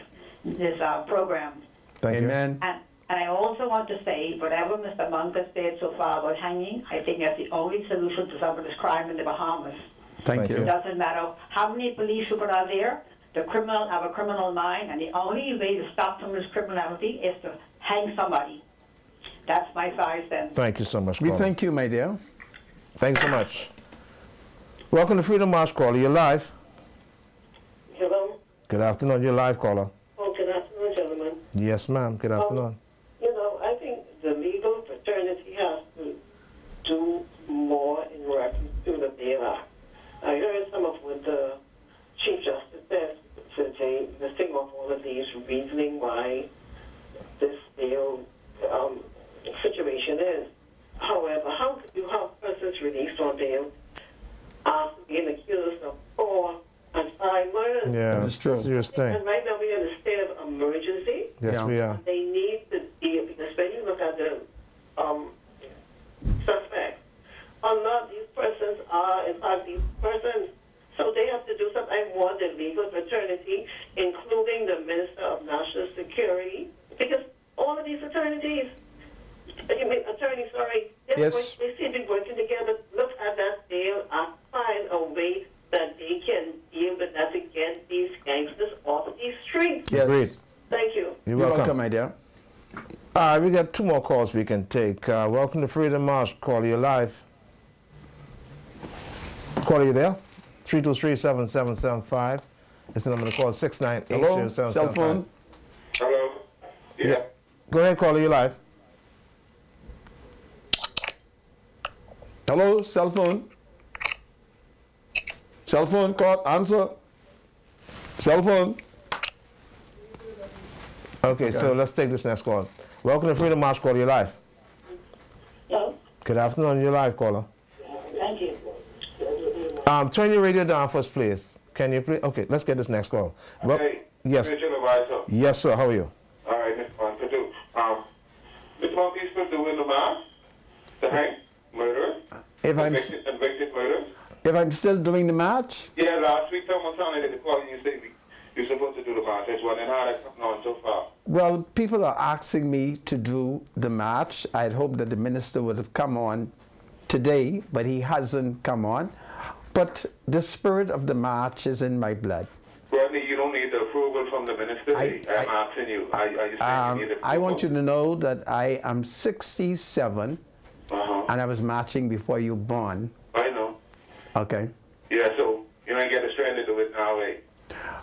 program. Thank Amen. And I also want to say, whatever Mr. Munker said so far about hanging, I think that's the only solution to some of this crime in the Bahamas. Thank you. It doesn't matter how many police people are there. The criminal have a criminal mind, and the only way to stop some of this criminality is to hang somebody. That's my 5 cents. Thank you so much, We caller. thank you, my dear. Thank you so much. Welcome to Freedom March Call. You're live. Hello? Good afternoon. You're live, caller. Oh, good afternoon, gentlemen. Yes, ma'am. Good afternoon. You know, I think the legal fraternity has to do more in reference to the bail act. I heard some of what the Chief Justice said today, the thing of all of these reasoning why this bail situation is. However, how could you have persons released on bail after being accused of 4 and 5 murders? Yeah, That's true. Serious thing. And right now we're in a state of emergency. Yes, Yeah. we are. They need to be, because when you look at the suspects, a lot of these persons are, in fact, these persons, so they have to do something. I want the legal fraternity, including the Minister of National Security, because all of these attorneys, Yes. they seem to be working together. Look at that deal and find a way that they can deal with that to get these gangsters off of these streets. Yes. Great. Thank you. You're You're welcome. welcome, my dear. All right, we got 2 more calls we can take. Welcome to Freedom March Call. You're live. Call, you there? 323-7775. It's the number to call, 698-0775. Hello, cell phone. Hello? Yeah. Go ahead, caller, you live. Hello, cell phone. Cell phone, call, answer. Cell phone. Okay, so let's take this next call. Welcome to Freedom March Call. You're live. Hello? Good afternoon. You're live, caller. Thank you. Turn your radio down first, please. Can you please? Okay, let's get this next call. Well, Hey, yes. spiritual advisor. Yes, sir. How are you? All right, Mr. Monk, do. Mr. Monk, you still doing the math? The hang? Murder? If I'm Convicted murder? if I'm still doing the match, Yeah, last week someone sounded the call and you said you're supposed to do the math as well, and how that's coming on so far. well, people are asking me to do the match. I'd hope that the minister would have come on today, but he hasn't come on. But the spirit of the march is in my blood. Rodney, you don't need the approval from the minister. I'm asking you. Are you saying you need approval? I want you to know that I am 67 and I was marching before you born. I know. Okay. Yeah, so you ain't get a strand to do it now, eh?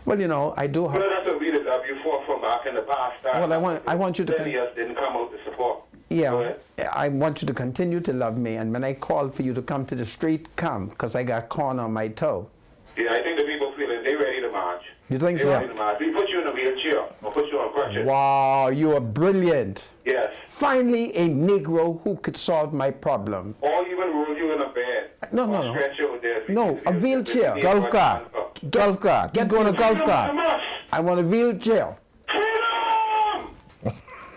Well, you know, I do have. Well, that's what we did. You fought from back in the past. Well, I want you to. Many of us didn't come out to support. Yeah, I want you to continue to love me, and when I call for you to come to the street, come, because I got corn on my toe. Yeah, I think the people feeling they ready to march. You think They so? ready to march. We put you in a wheelchair or put you on crutches. Wow, you are brilliant. Yes. Finally, a Negro who could solve my problem. Or even roll you in a bed. No, or no, no. stretch you over there. No, a wheelchair. Golf cart. Golf cart. Get going to golf cart. I want a wheelchair.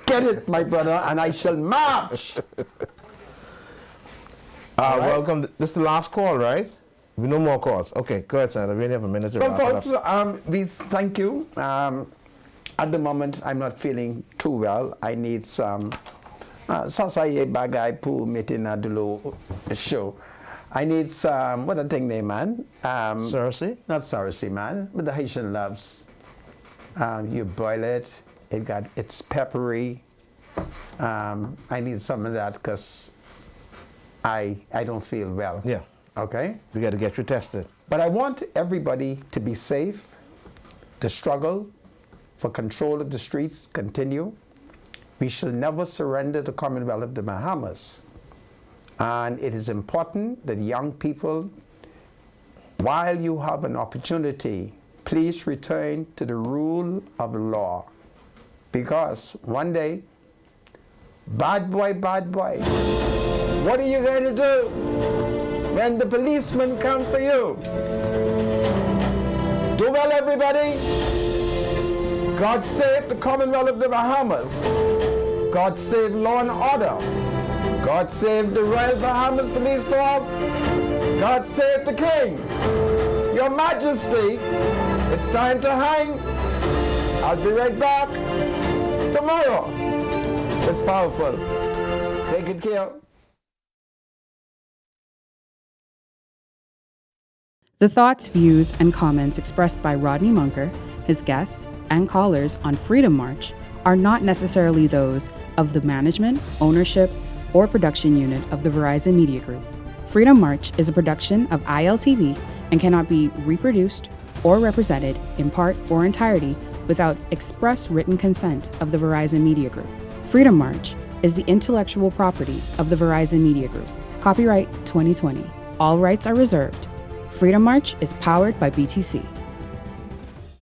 Get it, my brother, and I shall march. Right. Welcome. This is the last call, right? We no more calls. Okay, go ahead, Senator. We only have a minute to Well, wrap it up. folks, we thank you. At the moment, I'm not feeling too well. I need some sasaye bagay pour metin na dulo show. I need some, what a thing name, man? Sarsi? Not sarsi, man, but the Haitian loves. You boil it. It's peppery. I need some of that because I don't feel well. Yeah. Okay? We got to get you tested. But I want everybody to be safe. The struggle for control of the streets continue. We shall never surrender the Commonwealth of the Bahamas. And it is important that young people, while you have an opportunity, please return to the rule of law. Because one day, bad boy, what are you going to do when the policemen come for you? Do well, everybody. God save the Commonwealth of the Bahamas. God save law and order. God save the Royal Bahamas Police Force. God save the King. Your Majesty, it's time to hang. I'll be right back tomorrow. It's powerful. Take good care. The thoughts, views, and comments expressed by Rodney Munker, his guests, and callers on Freedom March are not necessarily those of the management, ownership, or production unit of the Verizon Media Group. Freedom March is a production of ILTV and cannot be reproduced or represented in part or entirety without express written consent of the Verizon Media Group. Freedom March is the intellectual property of the Verizon Media Group. Copyright 2020. All rights are reserved. Freedom March is powered by BTC.